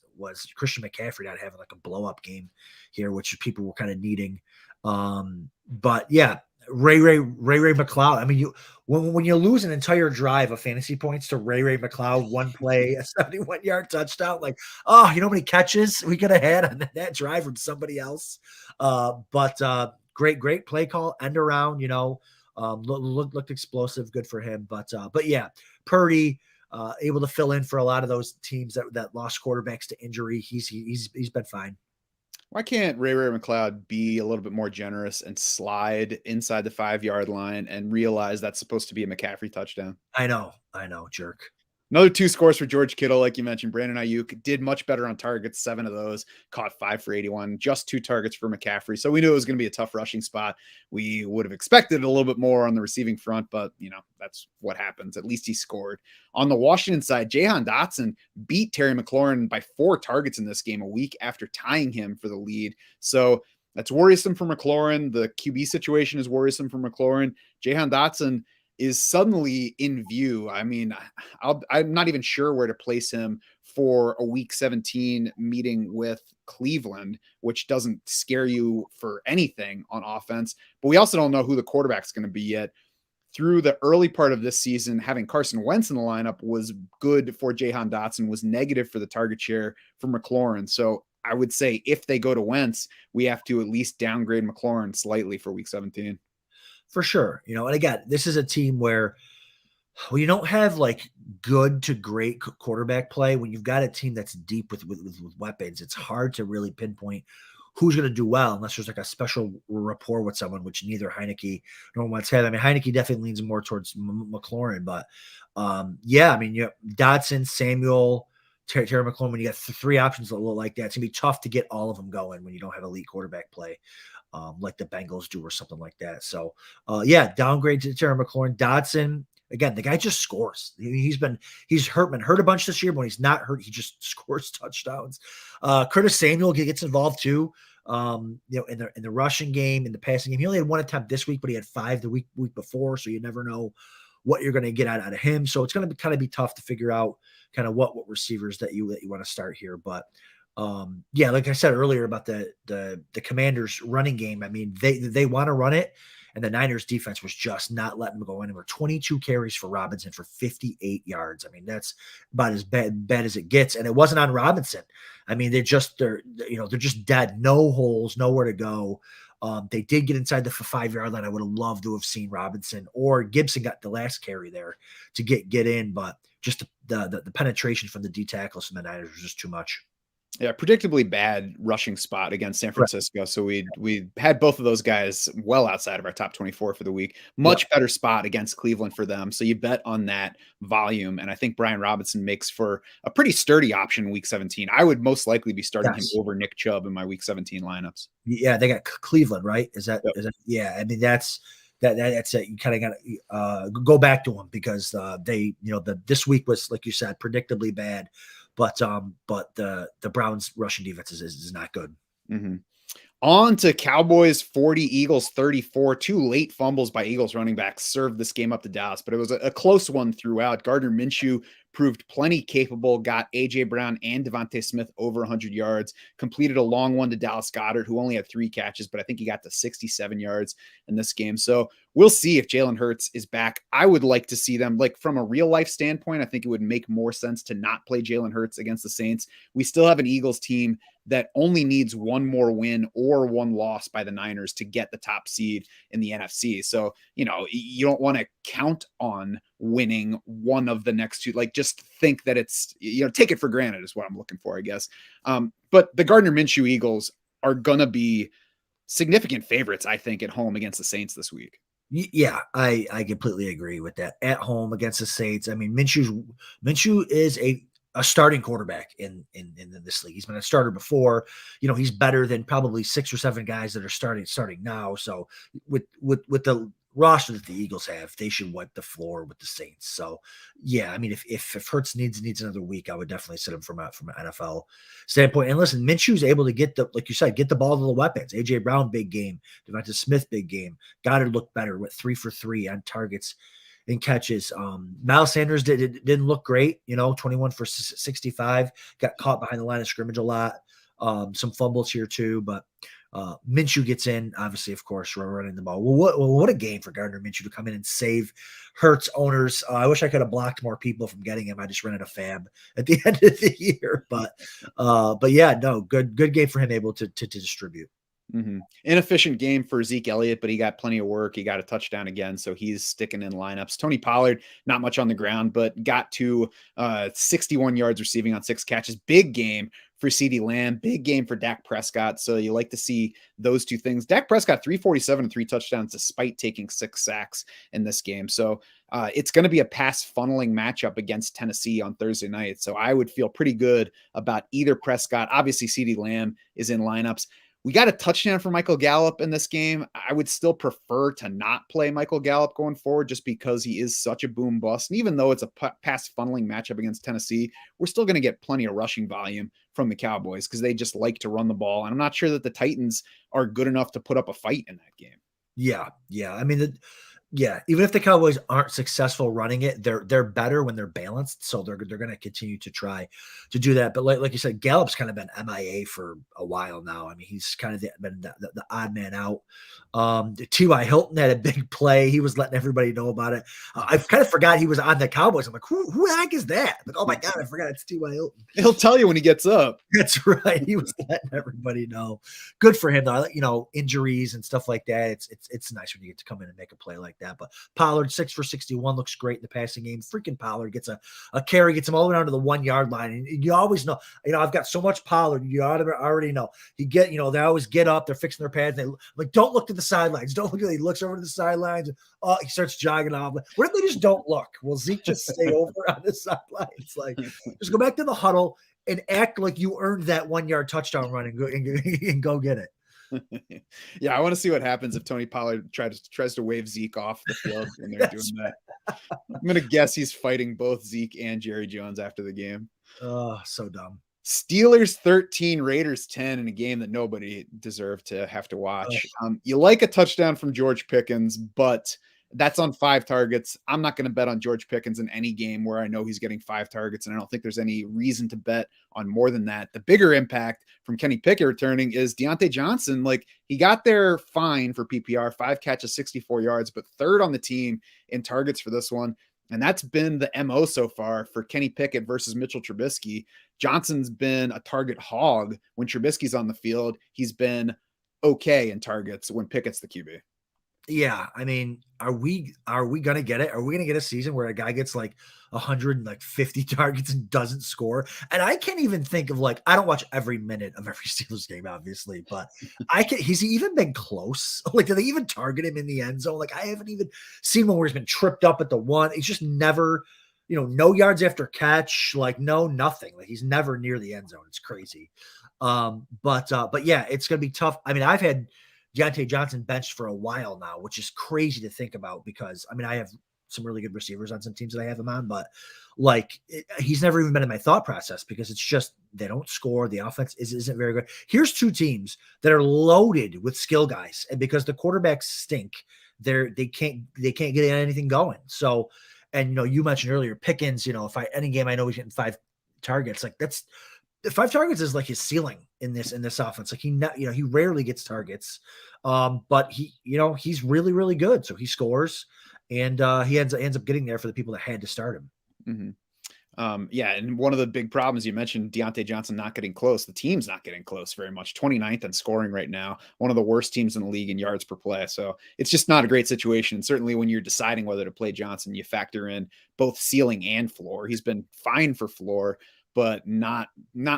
Christian McCaffrey not having like a blow up game here, which people were kind of needing. But yeah, Ray McLeod. I mean, when you lose an entire drive of fantasy points to Ray McLeod, one play, a 71-yard touchdown, like, oh, you know how many catches we could have had on that drive from somebody else. But great play call, end around, looked explosive, good for him. But yeah, Purdy able to fill in for a lot of those teams that lost quarterbacks to injury. He's been fine. Why can't Ray McLeod be a little bit more generous and slide inside the 5-yard line and realize that's supposed to be a McCaffrey touchdown? I know, jerk. Another 2 scores for George Kittle, like you mentioned. Brandon Ayuk did much better on targets, 7 of those, caught 5 for 81, just 2 targets for McCaffrey. So we knew it was going to be a tough rushing spot. We would have expected a little bit more on the receiving front, but that's what happens. At least he scored. On the Washington side, Jahan Dotson beat Terry McLaurin by 4 targets in this game a week after tying him for the lead. So that's worrisome for McLaurin. The QB situation is worrisome for McLaurin. Jahan Dotson is suddenly in view. I mean, I'm not even sure where to place him for a week 17 meeting with Cleveland, which doesn't scare you for anything on offense. But we also don't know who the quarterback's going to be yet. Through the early part of this season, having Carson Wentz in the lineup was good for Jahan Dotson, was negative for the target share for McLaurin. So I would say if they go to Wentz, we have to at least downgrade McLaurin slightly for week 17. For sure. And again, this is a team where you don't have like good to great quarterback play. When you've got a team that's deep with weapons, it's hard to really pinpoint who's going to do well unless there's like a special rapport with someone, which neither Heineke nor Wentz have. I mean, Heineke definitely leans more towards McLaurin, but yeah, I mean, Dotson, Samuel, Terry McLaurin, when you got 3 options that look like that, it's going to be tough to get all of them going when you don't have elite quarterback play. Like the Bengals do or something like that. So, yeah, downgrade to Terry McLaurin. Dotson, again, the guy just scores. He's been hurt a bunch this year, but when he's not hurt, he just scores touchdowns. Curtis Samuel gets involved too. In the rushing game, in the passing game. He only had 1 attempt this week, but he had 5 the week before, so you never know what you're going to get out of him. So it's going to kind of be tough to figure out kind of what receivers that you want to start here, but. Yeah, like I said earlier about the Commanders running game. I mean, they want to run it, and the Niners defense was just not letting them go anywhere. 22 carries for Robinson for 58 yards. I mean, that's about as bad as it gets. And it wasn't on Robinson. I mean, they're just dead. No holes, nowhere to go. They did get inside the 5-yard line. I would have loved to have seen Robinson or Gibson got the last carry there to get in, but just the penetration from the D tackles from the Niners was just too much. Yeah, predictably bad rushing spot against San Francisco. Right. So we had both of those guys well outside of our top 24 for the week. Much better spot against Cleveland for them. So you bet on that volume. And I think Brian Robinson makes for a pretty sturdy option week 17. I would most likely be starting him over Nick Chubb in my week 17 lineups. Yeah, they got Cleveland, right? Is that yeah, I mean that's it. You kind of got to go back to them because they, this week was, like you said, predictably bad. But the Browns rushing defense is not good. Mm-hmm. On to Cowboys 40, Eagles 34. 2 late fumbles by Eagles running backs served this game up to Dallas, but it was a close one throughout. Gardner Minshew proved plenty capable, got A.J. Brown and Devontae Smith over 100 yards, completed a long one to Dallas Goedert, who only had 3 catches, but I think he got to 67 yards in this game. So we'll see if Jalen Hurts is back. I would like to see them, like from a real life standpoint, I think it would make more sense to not play Jalen Hurts against the Saints. We still have an Eagles team that only needs 1 more win or 1 loss by the Niners to get the top seed in the NFC. So, you don't want to count on winning one of the next 2. Like, just think that it's, take it for granted is what I'm looking for, I guess. But the Gardner Minshew Eagles, are going to be significant favorites, I think, at home against the Saints this week. Yeah, I completely agree with that. At home against the Saints, I mean, Minshew is a starting quarterback in this league. He's been a starter before. He's better than probably 6 or 7 guys that are starting now. So with the roster that the Eagles have, they should wipe the floor with the Saints. So yeah, I mean, if Hurts needs another week, I would definitely sit him from an NFL standpoint. And listen, Minshew's able to get like you said, get the ball to the weapons. AJ Brown, big game. Devonta Smith, big game. Goddard looked better, went 3 for 3 on targets and catches. Miles Sanders didn't look great, 21 for 65, got caught behind the line of scrimmage a lot. Some fumbles here too, but Minshew gets in, obviously, of course, running the ball. What a game for Gardner Minshew to come in and save Hurts owners. I wish I could have blocked more people from getting him. I just rented a fab at the end of the year, but yeah, no, good game for him, able to distribute. Mm-hmm. Inefficient game for Zeke Elliott, but he got plenty of work. He got a touchdown again, so he's sticking in lineups. Tony Pollard, not much on the ground, but got to 61 yards receiving on 6 catches. Big game for CeeDee Lamb, big game for Dak Prescott. So you like to see those two things. Dak Prescott, 347 and 3 touchdowns, despite taking 6 sacks in this game. So it's going to be a pass funneling matchup against Tennessee on Thursday night. So I would feel pretty good about either Prescott. Obviously, CeeDee Lamb is in lineups. We got a touchdown for Michael Gallup in this game. I would still prefer to not play Michael Gallup going forward just because he is such a boom bust. And even though it's a pass funneling matchup against Tennessee, we're still going to get plenty of rushing volume from the Cowboys because they just like to run the ball. And I'm not sure that the Titans are good enough to put up a fight in that game. Yeah. I mean, even if the Cowboys aren't successful running it, they're better when they're balanced. So they're going to continue to try to do that. But like you said, Gallup's kind of been MIA for a while now. I mean, he's kind of been the odd man out. T.Y. Hilton had a big play. He was letting everybody know about it. I kind of forgot he was on the Cowboys. I'm like, who the heck is that? Like, oh my God, I forgot it's T.Y. Hilton. He'll tell you when he gets up. That's right. He was letting everybody know. Good for him though. Injuries and stuff like that. It's nice when you get to come in and make a play like that. But Pollard, 6 for 61, looks great in the passing game. Freaking Pollard gets a carry, gets him all the way down to the 1 yard line. And you always know, I've got so much Pollard. You already know. They always get up, they're fixing their pads. They like, don't look to the sidelines. Don't look at it. He looks over to the sidelines. And, he starts jogging off. What if they just don't look? Will Zeke just stay over on the sidelines? Like, just go back to the huddle and act like you earned that 1 yard touchdown run and go get it. Yeah, I want to see what happens if Tony Pollard tries to wave Zeke off the field when they're doing that. I'm going to guess he's fighting both Zeke and Jerry Jones after the game. Oh, so dumb. Steelers 13, Raiders 10 in a game that nobody deserved to have to watch. You like a touchdown from George Pickens, but that's on 5 targets. I'm not going to bet on George Pickens in any game where I know he's getting 5 targets, and I don't think there's any reason to bet on more than that. The bigger impact from Kenny Pickett returning is Deontay Johnson. Like, he got there fine for PPR, 5 catches, 64 yards, but 3rd on the team in targets for this one. And that's been the MO so far for Kenny Pickett versus Mitchell Trubisky. Johnson's been a target hog when Trubisky's on the field. He's been okay in targets when Pickett's the QB. Yeah, I mean, are we gonna get it? Are we gonna get a season where a guy gets like 150 targets and doesn't score? And I can't even think of I don't watch every minute of every Steelers game, obviously, but he's even been close. Like, do they even target him in the end zone? Like, I haven't even seen one where he's been tripped up at the 1. He's just never, no yards after catch, no, nothing. Like, he's never near the end zone. It's crazy. But yeah, it's gonna be tough. I mean, I've had Deontay Johnson benched for a while now, which is crazy to think about because, I mean, I have some really good receivers on some teams that I have him on, but he's never even been in my thought process because it's just they don't score. The offense isn't very good. Here's 2 teams that are loaded with skill guys, and because the quarterbacks stink, they can't get anything going. So, and you mentioned earlier Pickens. If any game I know he's getting 5 targets, like that's 5 targets is like his ceiling in this offense. Like he rarely gets targets, but he's really, really good. So he scores, and he ends up getting there for the people that had to start him. Mm-hmm. Yeah, and one of the big problems you mentioned, Deontay Johnson not getting close. The team's not getting close very much. 29th in scoring right now. One of the worst teams in the league in yards per play. So it's just not a great situation. And certainly when you're deciding whether to play Johnson, you factor in both ceiling and floor. He's been fine for floor, but not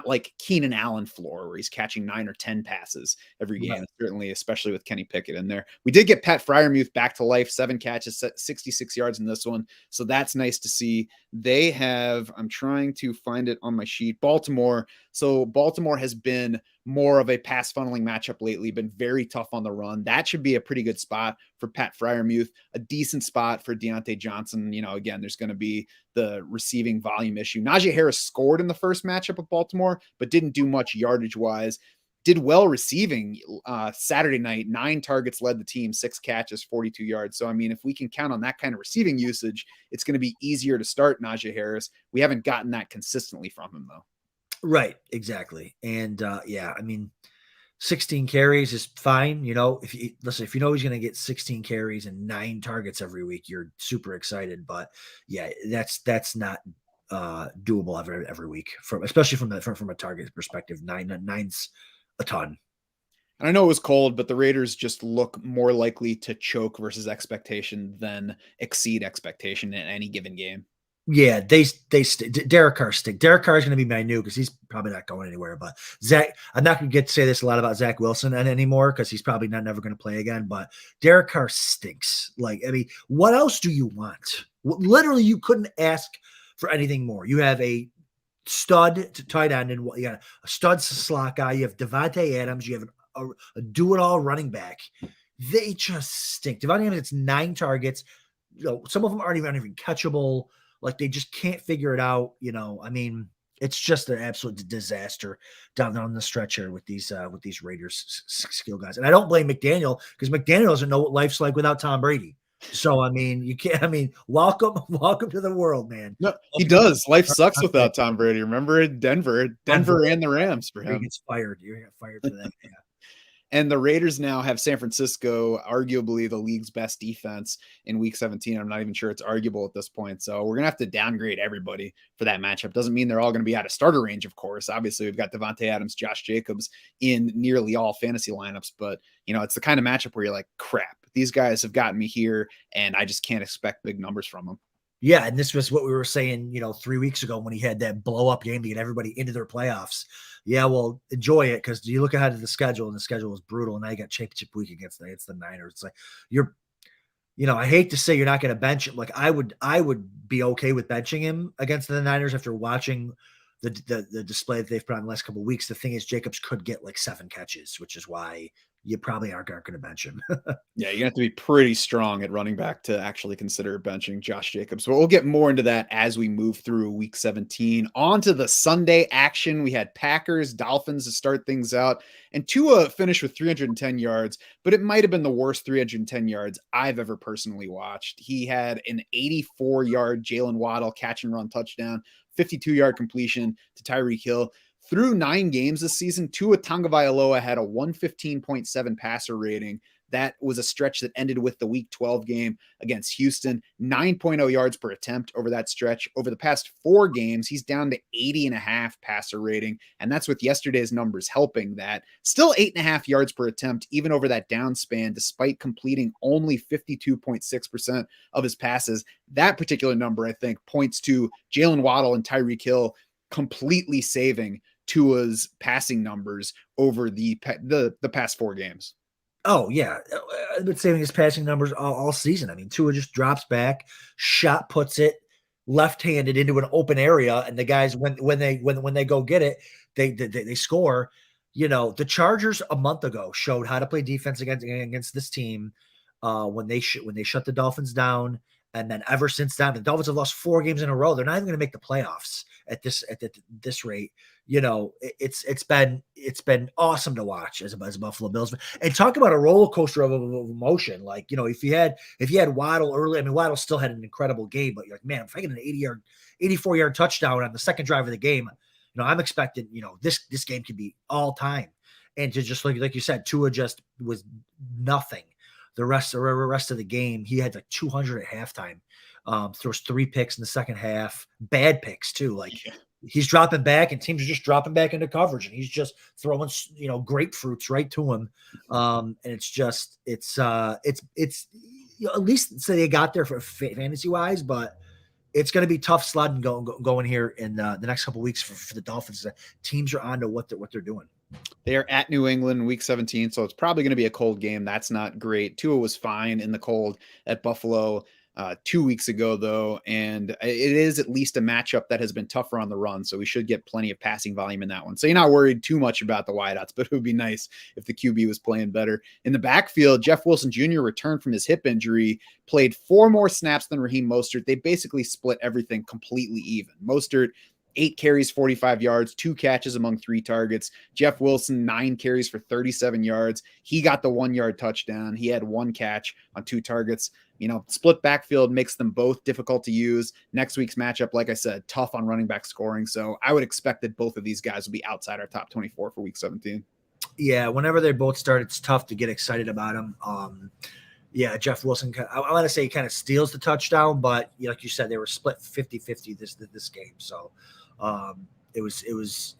like Keenan Allen floor where he's catching 9 or 10 passes every game. Right. Certainly, especially with Kenny Pickett in there. We did get Pat Freiermuth back to life, 7 catches, 66 yards in this one. So that's nice to see. They have, I'm trying to find it on my sheet, Baltimore. So Baltimore has been more of a pass funneling matchup lately, been very tough on the run. That should be a pretty good spot for Pat Freiermuth, a decent spot for Deontay Johnson. You know, again, there's going to be the receiving volume issue. Najee Harris scored in the first matchup with Baltimore, but didn't do much yardage wise. Did well receiving Saturday night, 9 targets, led the team, 6 catches, 42 yards. So, I mean, if we can count on that kind of receiving usage, it's going to be easier to start Najee Harris. We haven't gotten that consistently from him, though. Right, exactly. And yeah, I mean, 16 carries is fine. You know, if you know he's going to get 16 carries and 9 targets every week, you're super excited. But yeah, that's not doable every week, especially from a target perspective. Nine's a ton. And I know it was cold, but the Raiders just look more likely to choke versus expectation than exceed expectation in any given game. Yeah, Derek Carr stink. Derek Carr is going to be my new because he's probably not going anywhere. But Zach, I'm not going to get to say this a lot about Zach Wilson anymore because he's probably never going to play again. But Derek Carr stinks. Like, I mean, what else do you want? Literally, you couldn't ask for anything more. You have a stud to tight end, and you got a stud slot guy. You have Devontae Adams. You have a do-it-all running back. They just stink. Devontae Adams gets 9 targets. You know, some of them aren't even catchable. Like they just can't figure it out. You know, I mean, it's just an absolute disaster down the stretch here with these Raiders skill guys. And I don't blame McDaniel because McDaniel doesn't know what life's like without Tom Brady. So, I mean, you can't, I mean, welcome to the world, man. No, he does. Life sucks without Tom Brady. Remember in Denver and the Rams for him. He gets fired. You get fired for that. Yeah. And the Raiders now have San Francisco, arguably the league's best defense in week 17. I'm not even sure it's arguable at this point. So we're going to have to downgrade everybody for that matchup. Doesn't mean they're all going to be out of starter range, of course. Obviously, we've got Devontae Adams, Josh Jacobs in nearly all fantasy lineups. But, you know, it's the kind of matchup where you're like, crap, these guys have gotten me here, and I just can't expect big numbers from them. Yeah, and this was what we were saying, you know, 3 weeks ago when he had that blow-up game to get everybody into their playoffs. Yeah, well, enjoy it because you look ahead at the schedule, and the schedule was brutal, and now you got championship week against the Niners. It's like you know, I hate to say you're not going to bench him. Like I would be okay with benching him against the Niners after watching the display that they've put on the last couple of weeks. The thing is, Jacobs could get like 7 catches, which is why you probably aren't going to bench him. Yeah, you're going to have to be pretty strong at running back to actually consider benching Josh Jacobs. But we'll get more into that as we move through week 17. On to the Sunday action. We had Packers, Dolphins to start things out. And Tua finished with 310 yards, but it might have been the worst 310 yards I've ever personally watched. He had an 84-yard Jalen Waddle catch and run touchdown, 52-yard completion to Tyreek Hill. Through 9 games this season, Tua Tagovailoa had a 115.7 passer rating. That was a stretch that ended with the week 12 game against Houston, 9.0 yards per attempt over that stretch. Over the past 4 games, he's down to 80.5 passer rating, and that's with yesterday's numbers helping that. Still 8.5 yards per attempt, even over that down span, despite completing only 52.6% of his passes. That particular number, I think, points to Jalen Waddle and Tyreek Hill completely saving Tua's passing numbers over the past 4 games. Oh yeah, I've been saving his passing numbers all season. I mean, Tua just drops back, shot puts it left-handed into an open area, and the guys when they go get it, they score. You know, the Chargers a month ago showed how to play defense against this team when they shut the Dolphins down, and then ever since then, the Dolphins have lost 4 games in a row. They're not even going to make the playoffs at this rate. You know, it's been awesome to watch as a Buffalo Bills fan. And talk about a roller coaster of emotion. Like, you know, if you had Waddle early, I mean, Waddle still had an incredible game, but you're like, man, if I get an 84-yard touchdown on the second drive of the game, you know, I'm expecting, you know, this game could be all time. And to just like you said, Tua just was nothing. The rest of the game, he had like 200 at halftime. Throws 3 picks in the second half, bad picks too. Like he's dropping back, and teams are just dropping back into coverage, and he's just throwing, you know, grapefruits right to him. And it's you know, at least say they got there for fantasy wise, but it's going to be tough sledding going here in the next couple of weeks for the Dolphins. Teams are on to what they're doing. They are at New England in week 17, so it's probably going to be a cold game. That's not great. Tua was fine in the cold at Buffalo 2 weeks ago, though, and it is at least a matchup that has been tougher on the run, so we should get plenty of passing volume in that one. So you're not worried too much about the wideouts, but it would be nice if the QB was playing better. In the backfield, Jeff Wilson Jr. returned from his hip injury, played 4 more snaps than Raheem Mostert. They basically split everything completely even. Mostert, 8 carries, 45 yards, 2 catches among 3 targets. Jeff Wilson, 9 carries for 37 yards. He got the 1-yard touchdown. He had 1 catch on 2 targets. Split backfield makes them both difficult to use. Next week's matchup, like I said, tough on running back scoring. So I would expect that both of these guys will be outside our top 24 for week 17. Yeah, whenever they both start, it's tough to get excited about them. Yeah, Jeff Wilson, I want to say he kind of steals the touchdown, but like you said, they were split 50-50 this game. So it was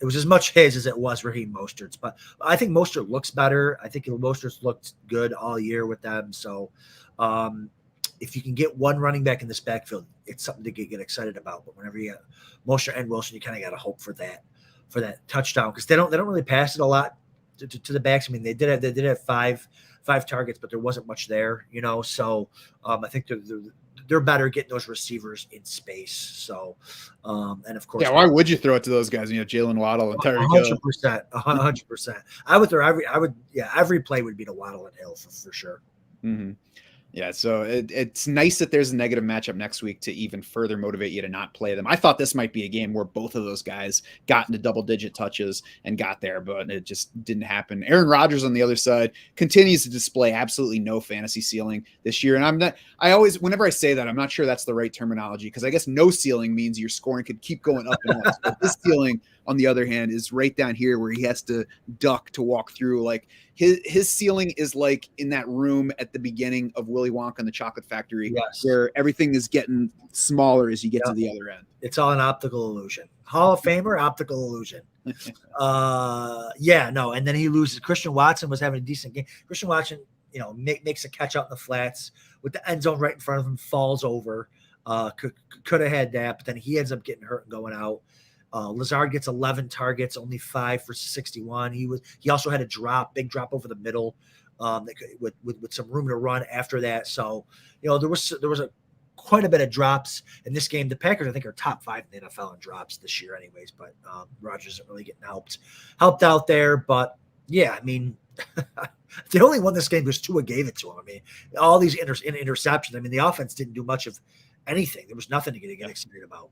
as much his as it was Raheem Mostert's. But I think Mostert looks better. I think Mostert's looked good all year with them. So if you can get one running back in this backfield, it's something to get excited about. But whenever you got Mostert and Wilson, you kind of got to hope for that touchdown, because they don't really pass it a lot to the backs. I mean, they did have five targets, but there wasn't much there, So I think they're better getting those receivers in space. So, and of course, yeah. Why would you throw it to those guys? Jalen Waddle and Tyreek Hill. 100%. I would throw every play would be to Waddle and Hill for sure. Mm-hmm. Yeah, so it's nice that there's a negative matchup next week to even further motivate you to not play them. I thought this might be a game where both of those guys got into double-digit touches and got there, but it just didn't happen. Aaron Rodgers on the other side continues to display absolutely no fantasy ceiling this year, and whenever I say that, I'm not sure that's the right terminology, because I guess no ceiling means your scoring could keep going up and up. But this ceiling, on the other hand, is right down here where he has to duck to walk through. Like his ceiling is like in that room at the beginning of Willy Wonka and the Chocolate Factory, yes, where everything is getting smaller as you get to the other end. It's all an optical illusion. Hall of Famer, optical illusion. And then he loses. Christian Watson was having a decent game. Christian Watson, makes a catch out in the flats with the end zone right in front of him, falls over. Could have had that, but then he ends up getting hurt and going out. Lazard gets 11 targets, only 5 for 61. He also had a big drop over the middle, with some room to run after that. So, there was quite a bit of drops in this game. The Packers, I think, are top 5 in the NFL in drops this year, anyways. But Rodgers isn't really getting helped out there. But yeah, I mean, they only won this game because Tua gave it to him. I mean, all these interceptions. I mean, the offense didn't do much of anything. There was nothing to get excited about.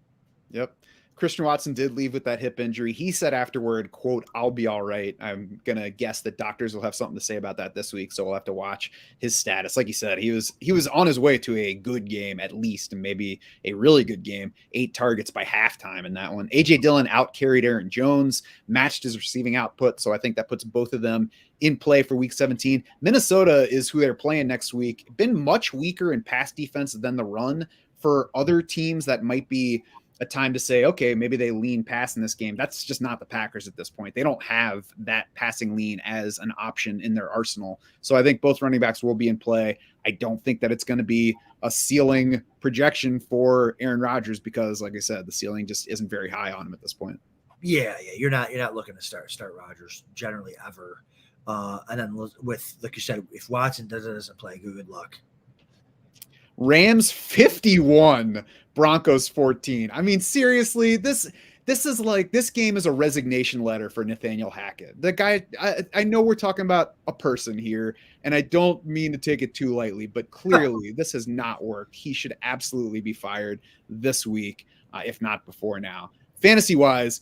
Yep. Christian Watson did leave with that hip injury. He said afterward, quote, "I'll be all right." I'm going to guess that doctors will have something to say about that this week, so we'll have to watch his status. Like you said, he was on his way to a good game at least, and maybe a really good game. 8 targets by halftime in that one. A.J. Dillon out-carried Aaron Jones, matched his receiving output, so I think that puts both of them in play for week 17. Minnesota is who they're playing next week. Been much weaker in pass defense than the run. For other teams, that might be a time to say, okay, maybe they lean pass in this game. That's just not the Packers at this point. They don't have that passing lean as an option in their arsenal. So I think both running backs will be in play. I don't think that it's going to be a ceiling projection for Aaron Rodgers because, like I said, the ceiling just isn't very high on him at this point. Yeah, you're not looking to start Rodgers generally ever. And then with, like you said, if Watson doesn't play, good luck. Rams 51, Broncos 14. I mean, seriously, this is like, this game is a resignation letter for Nathaniel Hackett. The guy, I know we're talking about a person here, and I don't mean to take it too lightly, but clearly this has not worked. He should absolutely be fired this week, if not before now. Fantasy-wise,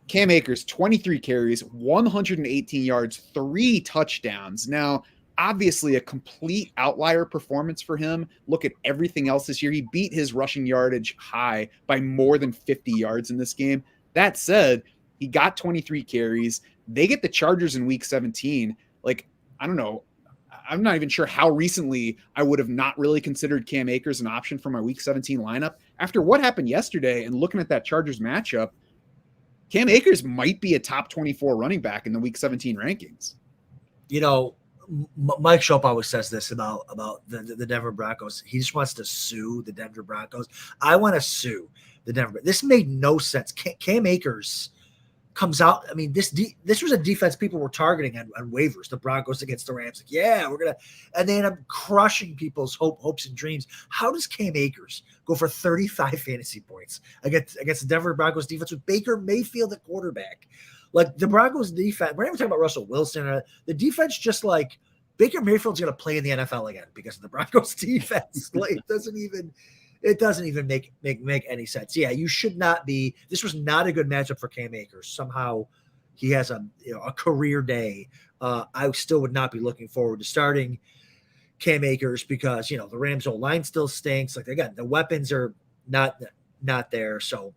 Cam Akers, 23 carries, 118 yards, 3 touchdowns. Now, obviously a complete outlier performance for him. Look at everything else this year. He beat his rushing yardage high by more than 50 yards in this game. That said, he got 23 carries. They get the Chargers in week 17. Like, I don't know. I'm not even sure how recently I would have not really considered Cam Akers an option for my week 17 lineup. After what happened yesterday and looking at that Chargers matchup, Cam Akers might be a top 24 running back in the week 17 rankings. Mike Schopp always says this about the Denver Broncos. He just wants to sue the Denver Broncos. I want to sue the Denver. This made no sense. Cam Akers comes out. I mean, this was a defense people were targeting on waivers. The Broncos against the Rams. Like, yeah, we're gonna, and they end up crushing people's hopes and dreams. How does Cam Akers go for 35 fantasy points against the Denver Broncos defense with Baker Mayfield at quarterback? Like the Broncos defense, we're not even talking about Russell Wilson. The defense just like Baker Mayfield's going to play in the NFL again because of the Broncos defense. Like it doesn't even make any sense. Yeah, you should not be. This was not a good matchup for Cam Akers. Somehow he has a career day. I still would not be looking forward to starting Cam Akers because the Rams' old line still stinks. Like again, the weapons are not there. So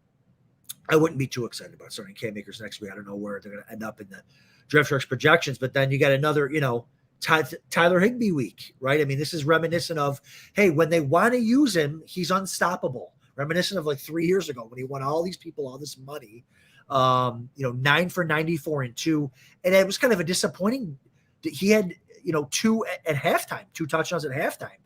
I wouldn't be too excited about starting Cam Akers next week. I don't know where they're going to end up in the Draft Sharks projections, but then you got another, Tyler Higbee week, right? I mean, this is reminiscent of, hey, when they want to use him, he's unstoppable. Reminiscent of like 3 years ago when he won all these people all this money, 9 for 94 and 2. And it was kind of a disappointing. He had, 2 at halftime, 2 touchdowns at halftime.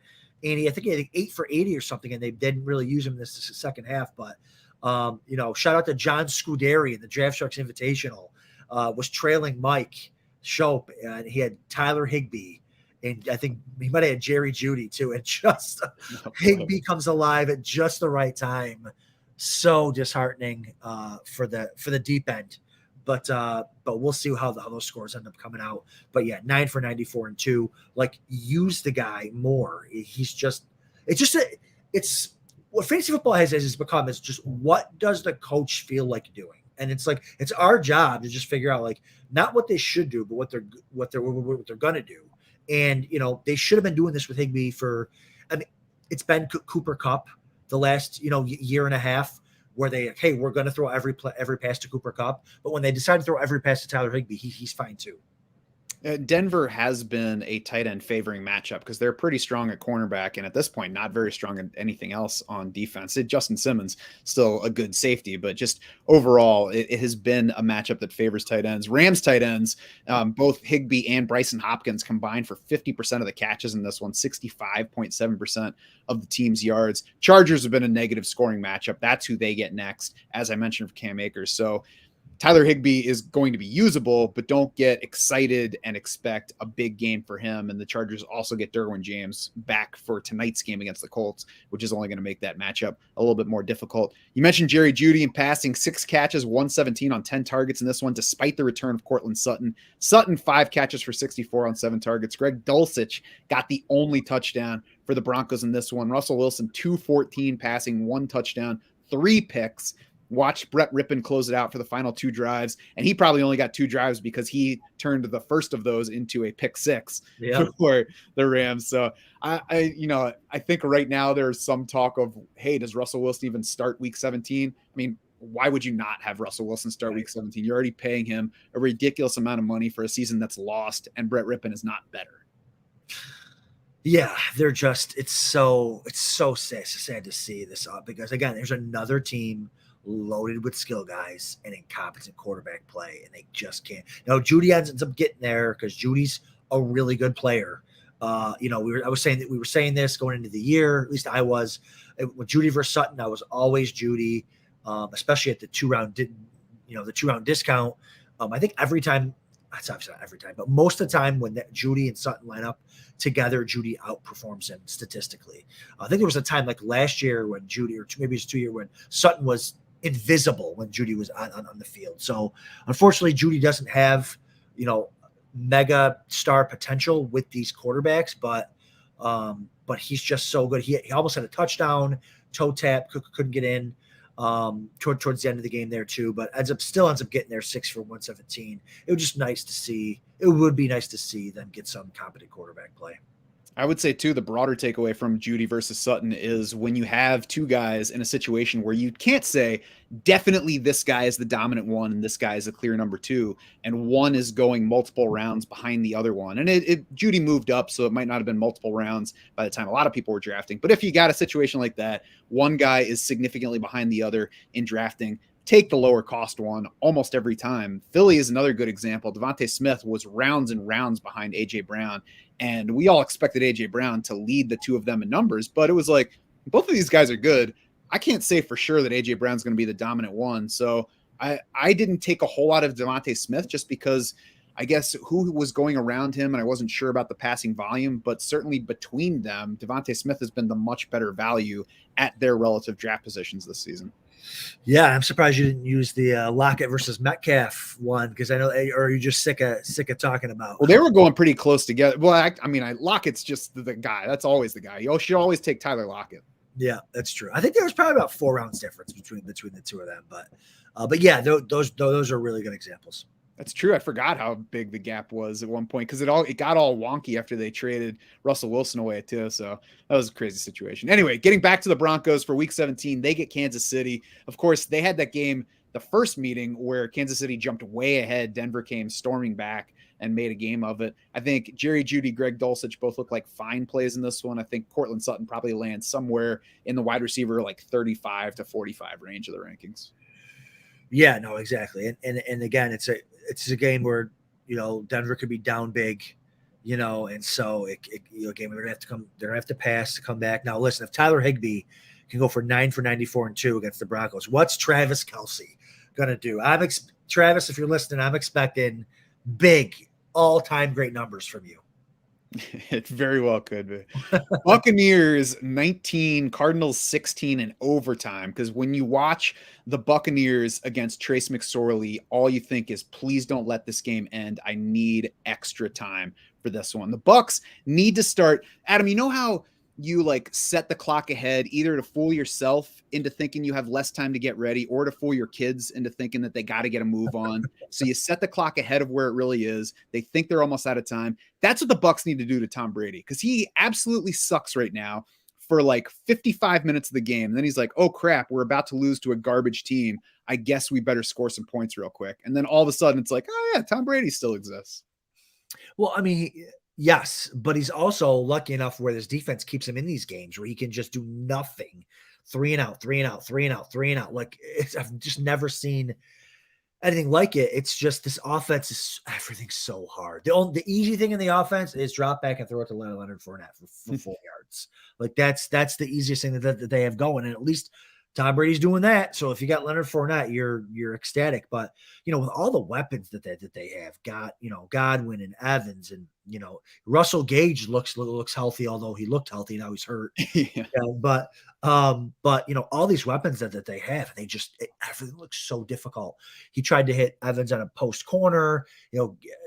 And I think he had 8 for 80 or something, and they didn't really use him this second half, but shout out to John Scuderi in the Draft Sharks Invitational, was trailing Mike Schopp, and he had Tyler Higbee, and I think he might have had Jerry Jeudy too. And just Higbee comes alive at just the right time. So disheartening for the deep end, but we'll see how those scores end up coming out. But yeah, 9 for 94 and 2. Like use the guy more. It's what fantasy football has become is just what does the coach feel like doing, and it's like it's our job to just figure out like not what they should do, but what they're gonna do. And they should have been doing this with Higbee for. I mean, it's been Cooper Kupp the last year and a half where they hey we're gonna throw every pass to Cooper Kupp, but when they decide to throw every pass to Tyler Higbee, he's fine too. Denver has been a tight end favoring matchup because they're pretty strong at cornerback, and at this point, not very strong at anything else on defense. Justin Simmons, still a good safety, but just overall, it has been a matchup that favors tight ends. Rams tight ends, both Higbee and Bryson Hopkins combined for 50% of the catches in this one, 65.7% of the team's yards. Chargers have been a negative scoring matchup. That's who they get next, as I mentioned, for Cam Akers. So Tyler Higbee is going to be usable, but don't get excited and expect a big game for him. And the Chargers also get Derwin James back for tonight's game against the Colts, which is only going to make that matchup a little bit more difficult. You mentioned Jerry Jeudy in passing, 6 catches, 117 on 10 targets in this one, despite the return of Cortland Sutton. Sutton, 5 catches for 64 on 7 targets. Greg Dulcich got the only touchdown for the Broncos in this one. Russell Wilson, 214 passing, 1 touchdown, 3 picks. Watched Brett Rippon close it out for the final 2 drives, and he probably only got 2 drives because he turned the first of those into a pick 6 for the Rams. So I think right now there's some talk of, hey, does Russell Wilson even start week 17? I mean, why would you not have Russell Wilson start week 17? You're already paying him a ridiculous amount of money for a season that's lost, and Brett Rippon is not better. Yeah, they're just it's so sad to see this up because again, there's another team loaded with skill guys and incompetent quarterback play, and they just can't. Now, Jeudy ends up getting there because Judy's a really good player. I was saying that we were saying this going into the year. At least I was. With Jeudy versus Sutton, I was always Jeudy, especially at the 2-round, the 2-round discount. I think every time. That's obviously not every time, but most of the time when Jeudy and Sutton line up together, Jeudy outperforms him statistically. I think there was a time like last year when Jeudy, or maybe it's 2 years when Sutton was invisible when Jeudy was on the field. So unfortunately, Jeudy doesn't have, mega star potential with these quarterbacks, but he's just so good. He almost had a touchdown, toe tap, couldn't get in towards the end of the game there too, but still ends up getting there 6 for 117. It was just nice to see. It would be nice to see them get some competent quarterback play. I would say, too, the broader takeaway from Jeudy versus Sutton is when you have 2 guys in a situation where you can't say definitely this guy is the dominant one and this guy is a clear number 2, and one is going multiple rounds behind the other one. And Jeudy moved up, so it might not have been multiple rounds by the time a lot of people were drafting. But if you got a situation like that, one guy is significantly behind the other in drafting, take the lower cost one almost every time. Philly is another good example. Devontae Smith was rounds and rounds behind A.J. Brown, and we all expected A.J. Brown to lead the two of them in numbers, but it was like, both of these guys are good. I can't say for sure that A.J. Brown's going to be the dominant one. So I didn't take a whole lot of Devontae Smith just because I guess who was going around him, and I wasn't sure about the passing volume, but certainly between them, Devontae Smith has been the much better value at their relative draft positions this season. Yeah, I'm surprised you didn't use the Lockett versus Metcalf one, because I know, or are you just sick of talking about? Well, they were going pretty close together. Well, Lockett's just the guy. That's always the guy. You should always take Tyler Lockett. Yeah, that's true. I think there was probably about 4 rounds difference between the two of them, but yeah, those are really good examples. That's true. I forgot how big the gap was at one point because it got all wonky after they traded Russell Wilson away too. So that was a crazy situation. Anyway, getting back to the Broncos for Week 17, they get Kansas City. Of course, they had that game, the first meeting where Kansas City jumped way ahead. Denver came storming back and made a game of it. I think Jerry Jeudy, Greg Dulcich both look like fine plays in this one. I think Cortland Sutton probably lands somewhere in the wide receiver like 35 to 45 range of the rankings. Yeah, no, exactly. And again, it's a game where, Denver could be down big, and so game they're gonna have to pass to come back. Now listen, if Tyler Higbee can go for 9 for 94 and 2 against the Broncos, what's Travis Kelce gonna do? Travis, if you're listening, I'm expecting big all-time great numbers from you. It very well could be. Buccaneers 19, Cardinals 16 in overtime. Because when you watch the Buccaneers against Trace McSorley, all you think is, please don't let this game end. I need extra time for this one. The Bucs need to start. Adam, you know how you like set the clock ahead either to fool yourself into thinking you have less time to get ready or to fool your kids into thinking that they got to get a move on. So you set the clock ahead of where it really is. They think they're almost out of time. That's what the Bucs need to do to Tom Brady, because he absolutely sucks right now for like 55 minutes of the game. And then he's like, oh crap, we're about to lose to a garbage team. I guess we better score some points real quick. And then all of a sudden it's like, oh yeah, Tom Brady still exists. Well, I mean, yes, but he's also lucky enough where his defense keeps him in these games where he can just do nothing. 3 and out, 3 and out, 3 and out, 3 and out. Like, I've just never seen anything like it. It's just this offense is everything's so hard. The easy thing in the offense is drop back and throw it to Leonard Fournette for 4 yards. Like that's the easiest thing that they have going. And at least Tom Brady's doing that. So if you got Leonard Fournette, you're ecstatic. But with all the weapons that they have got, Godwin and Evans and Russell Gage looks healthy, although he looked healthy, now he's hurt. Yeah. But all these weapons that they have, everything looks so difficult. He tried to hit Evans on a post corner.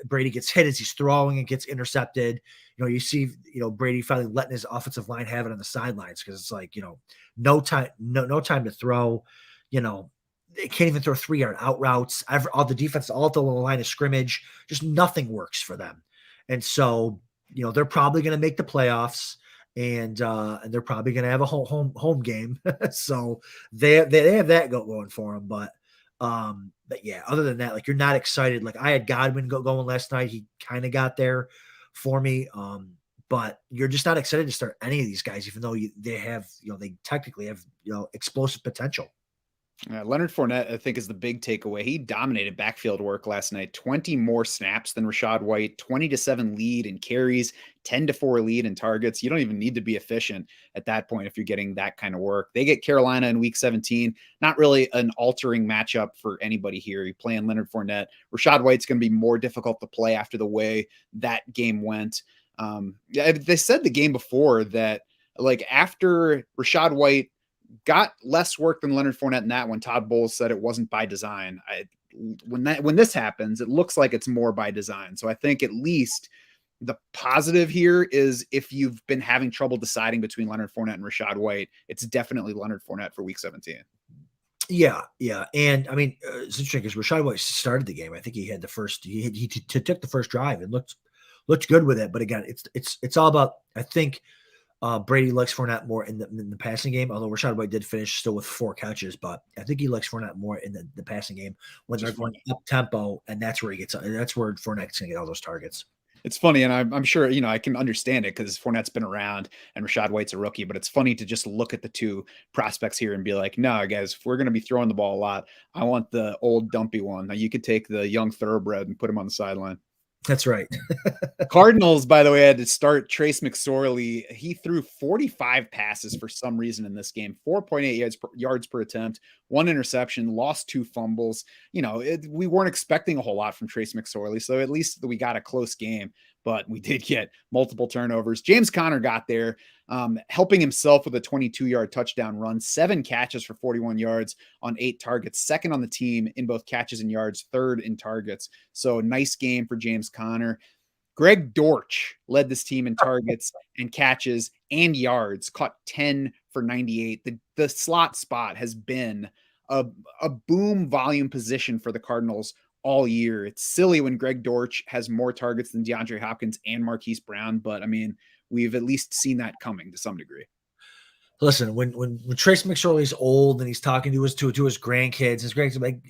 Brady gets hit as he's throwing and gets intercepted. You see, Brady finally letting his offensive line have it on the sidelines because it's like, no time to throw. They can't even throw 3-yard out routes. All the defense, all at the line of scrimmage, just nothing works for them. And so, they're probably going to make the playoffs, and they're probably going to have a home game. So they have that going for them. But yeah, other than that, like, you're not excited. Like, I had Godwin going last night. He kind of got there for me. But you're just not excited to start any of these guys, even though they have, they technically have, explosive potential. Leonard Fournette, I think, is the big takeaway. He dominated backfield work last night. 20 more snaps than Rachaad White, 20-7 lead in carries, 10-4 lead in targets. You don't even need to be efficient at that point if you're getting that kind of work. They get Carolina in Week 17. Not really an altering matchup for anybody here. You're playing Leonard Fournette. Rachaad White's going to be more difficult to play after the way that game went. They said the game before that, like, after Rachaad White got less work than Leonard Fournette in that one, Todd Bowles said it wasn't by design. When this happens, it looks like it's more by design. So I think at least the positive here is if you've been having trouble deciding between Leonard Fournette and Rachaad White, it's definitely Leonard Fournette for Week 17. Yeah. And I mean, it's interesting because Rachaad White started the game. I think he had the first, he took the first drive and looked good with it. But again, it's all about, I think, Brady likes Fournette more in the passing game, although Rachaad White did finish still with 4 catches, but I think he likes Fournette more in the passing game when they're going up tempo, and that's where Fournette's going to get all those targets. It's funny, and I'm sure, I can understand it because Fournette's been around and Rashad White's a rookie, but it's funny to just look at the two prospects here and be like, no, guys, if we're going to be throwing the ball a lot, I want the old dumpy one. Now you could take the young thoroughbred and put him on the sideline. That's right. Cardinals, by the way, had to start Trace McSorley. He threw 45 passes for some reason in this game, 4.8 yards per attempt, 1 interception, lost 2 fumbles. We weren't expecting a whole lot from Trace McSorley, so at least we got a close game, but we did get multiple turnovers. James Conner got there, helping himself with a 22-yard touchdown run, 7 catches for 41 yards on 8 targets, second on the team in both catches and yards, third in targets. So nice game for James Conner. Greg Dortch led this team in targets and catches and yards, caught 10 for 98. The slot spot has been a boom volume position for the Cardinals all year. It's silly when Greg Dortch has more targets than DeAndre Hopkins and Marquise Brown, but I mean, we've at least seen that coming to some degree. Listen, when Trace McSorley's old and he's talking to his grandkids, his grandkids are like,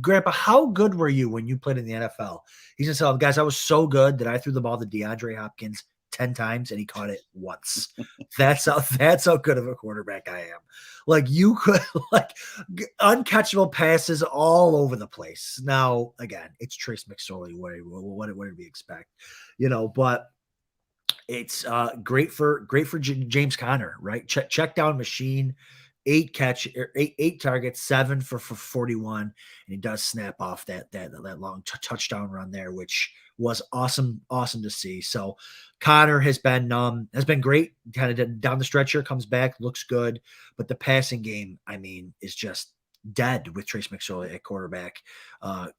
Grandpa, how good were you when you played in the NFL? He's gonna tell them, guys, I was so good that I threw the ball to DeAndre Hopkins 10 times and he caught it once. That's how good of a quarterback I am. Like, you could uncatchable passes all over the place. Now, again, it's Trace McSorley. What did we expect? But it's great for James Conner, right? Check down machine. 8 targets, 7 for 41, and he does snap off that long touchdown run there, which was awesome to see. So Conner has been great, kind of down the stretch here, comes back, looks good, but the passing game, I mean, is just dead with Trace McSorley at quarterback,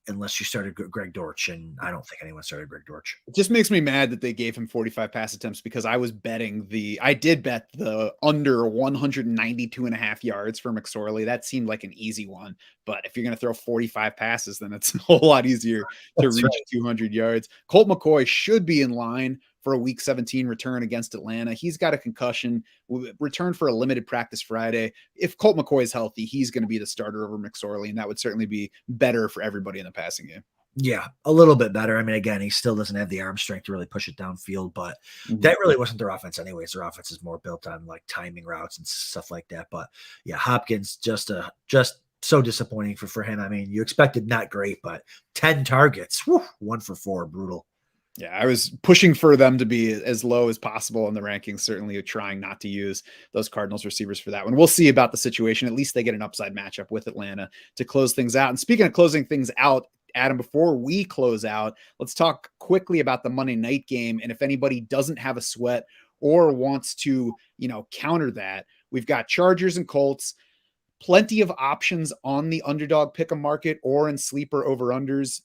unless you started Greg Dortch, and I don't think anyone started Greg Dortch. It just makes me mad that they gave him 45 pass attempts because I did bet the under 192 and a half yards for McSorley. That seemed like an easy one, but if you're going to throw 45 passes, then it's a whole lot easier to reach 200 yards. Colt McCoy should be in line for a week 17 return against Atlanta. He's got a concussion, return for a limited practice Friday. If Colt McCoy is healthy, he's going to be the starter over McSorley, and that would certainly be better for everybody in the passing game. Yeah, a little bit better. I mean, again, he still doesn't have the arm strength to really push it downfield, but that really wasn't their offense anyways. Their offense is more built on like timing routes and stuff like that. But yeah, Hopkins just so disappointing for him. I mean, you expected not great, but 10 targets, 1 for 4, brutal. Yeah, I was pushing for them to be as low as possible in the rankings, certainly trying not to use those Cardinals receivers for that one. We'll see about the situation. At least they get an upside matchup with Atlanta to close things out. And speaking of closing things out, Adam, before we close out, let's talk quickly about the Monday night game. And if anybody doesn't have a sweat or wants to, counter that, we've got Chargers and Colts, plenty of options on the underdog pick-em market or in sleeper over-unders.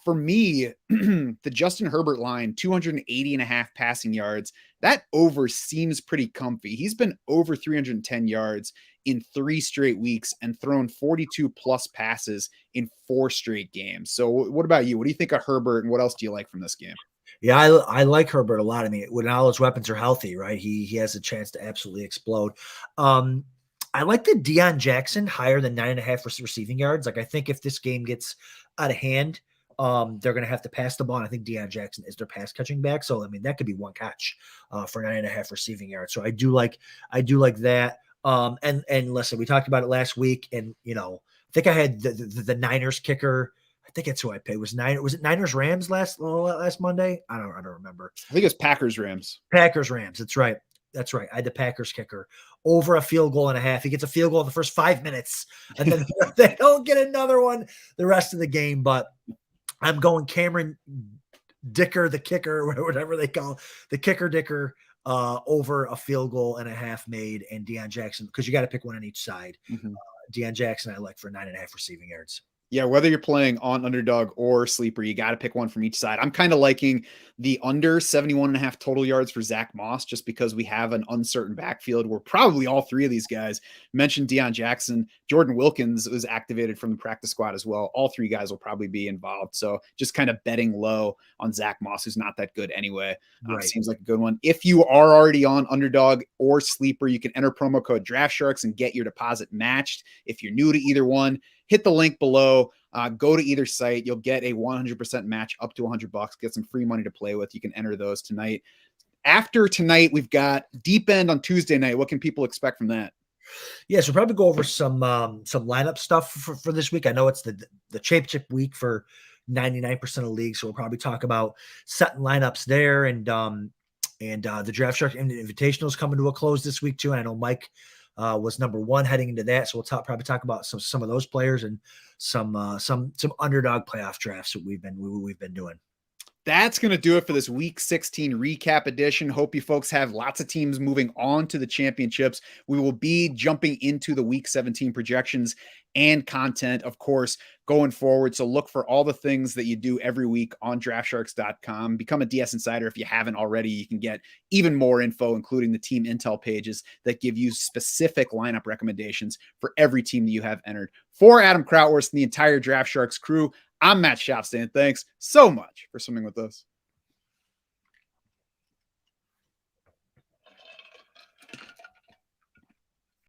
For me, the Justin Herbert line, 280 and a half passing yards, that over seems pretty comfy. He's been over 310 yards in 3 straight weeks and thrown 42 plus passes in 4 straight games. So what about you? What do you think of Herbert, and what else do you like from this game? Yeah, I like Herbert a lot. I mean, when all his weapons are healthy, right, he has a chance to absolutely explode. I like the Deion Jackson higher than 9.5 receiving yards. Like, I think if this game gets out of hand, they're going to have to pass the ball. And I think Deion Jackson is their pass catching back. So, I mean, that could be 1 catch for 9.5 receiving yards. So I do like that. And listen, we talked about it last week, and, I think I had the Niners kicker. I think that's who I paid. Was it Niners Rams last Monday? I don't remember. I think it was Packers Rams. Packers Rams. That's right. I had the Packers kicker over a field goal and a half. He gets a field goal in the first 5 minutes, and then they don't get another one the rest of the game. But I'm going Cameron Dicker, the kicker, whatever they call the kicker Dicker, over a field goal and a half made, and Deion Jackson, because you got to pick one on each side. Deion Jackson, I like for 9.5 receiving yards. Yeah, whether you're playing on underdog or sleeper, you got to pick one from each side. I'm kind of liking the under 71.5 total yards for Zach Moss, just because we have an uncertain backfield where probably all 3 of these guys, mentioned Deion Jackson, Jordan Wilkins was activated from the practice squad as well. All 3 guys will probably be involved. So just kind of betting low on Zach Moss, who's not that good anyway. Right. Seems like a good one. If you are already on underdog or sleeper, you can enter promo code DraftSharks and get your deposit matched. If you're new to either one, hit the link below. Go to either site. You'll get a 100% match up to $100. Get some free money to play with. You can enter those tonight. After tonight, we've got Deep End on Tuesday night. What can people expect from that? Yeah, so we'll probably go over some lineup stuff for this week. I know it's the championship week for 99% of leagues, so we'll probably talk about setting lineups there, and the Draft Shark Invitational is coming to a close this week too. And I know Mike was number one heading into that, so we'll probably talk about some of those players and some underdog playoff drafts that we've been doing. That's going to do it for this week 16 recap edition. Hope you folks have lots of teams moving on to the championships. We will be jumping into the week 17 projections and content, of course, going forward. So look for all the things that you do every week on draftsharks.com. Become a DS Insider if you haven't already. You can get even more info, including the team intel pages that give you specific lineup recommendations for every team that you have entered. For Adam Krautwurst and the entire Draft Sharks crew, I'm Matt Shopstein. Thanks so much for swimming with us.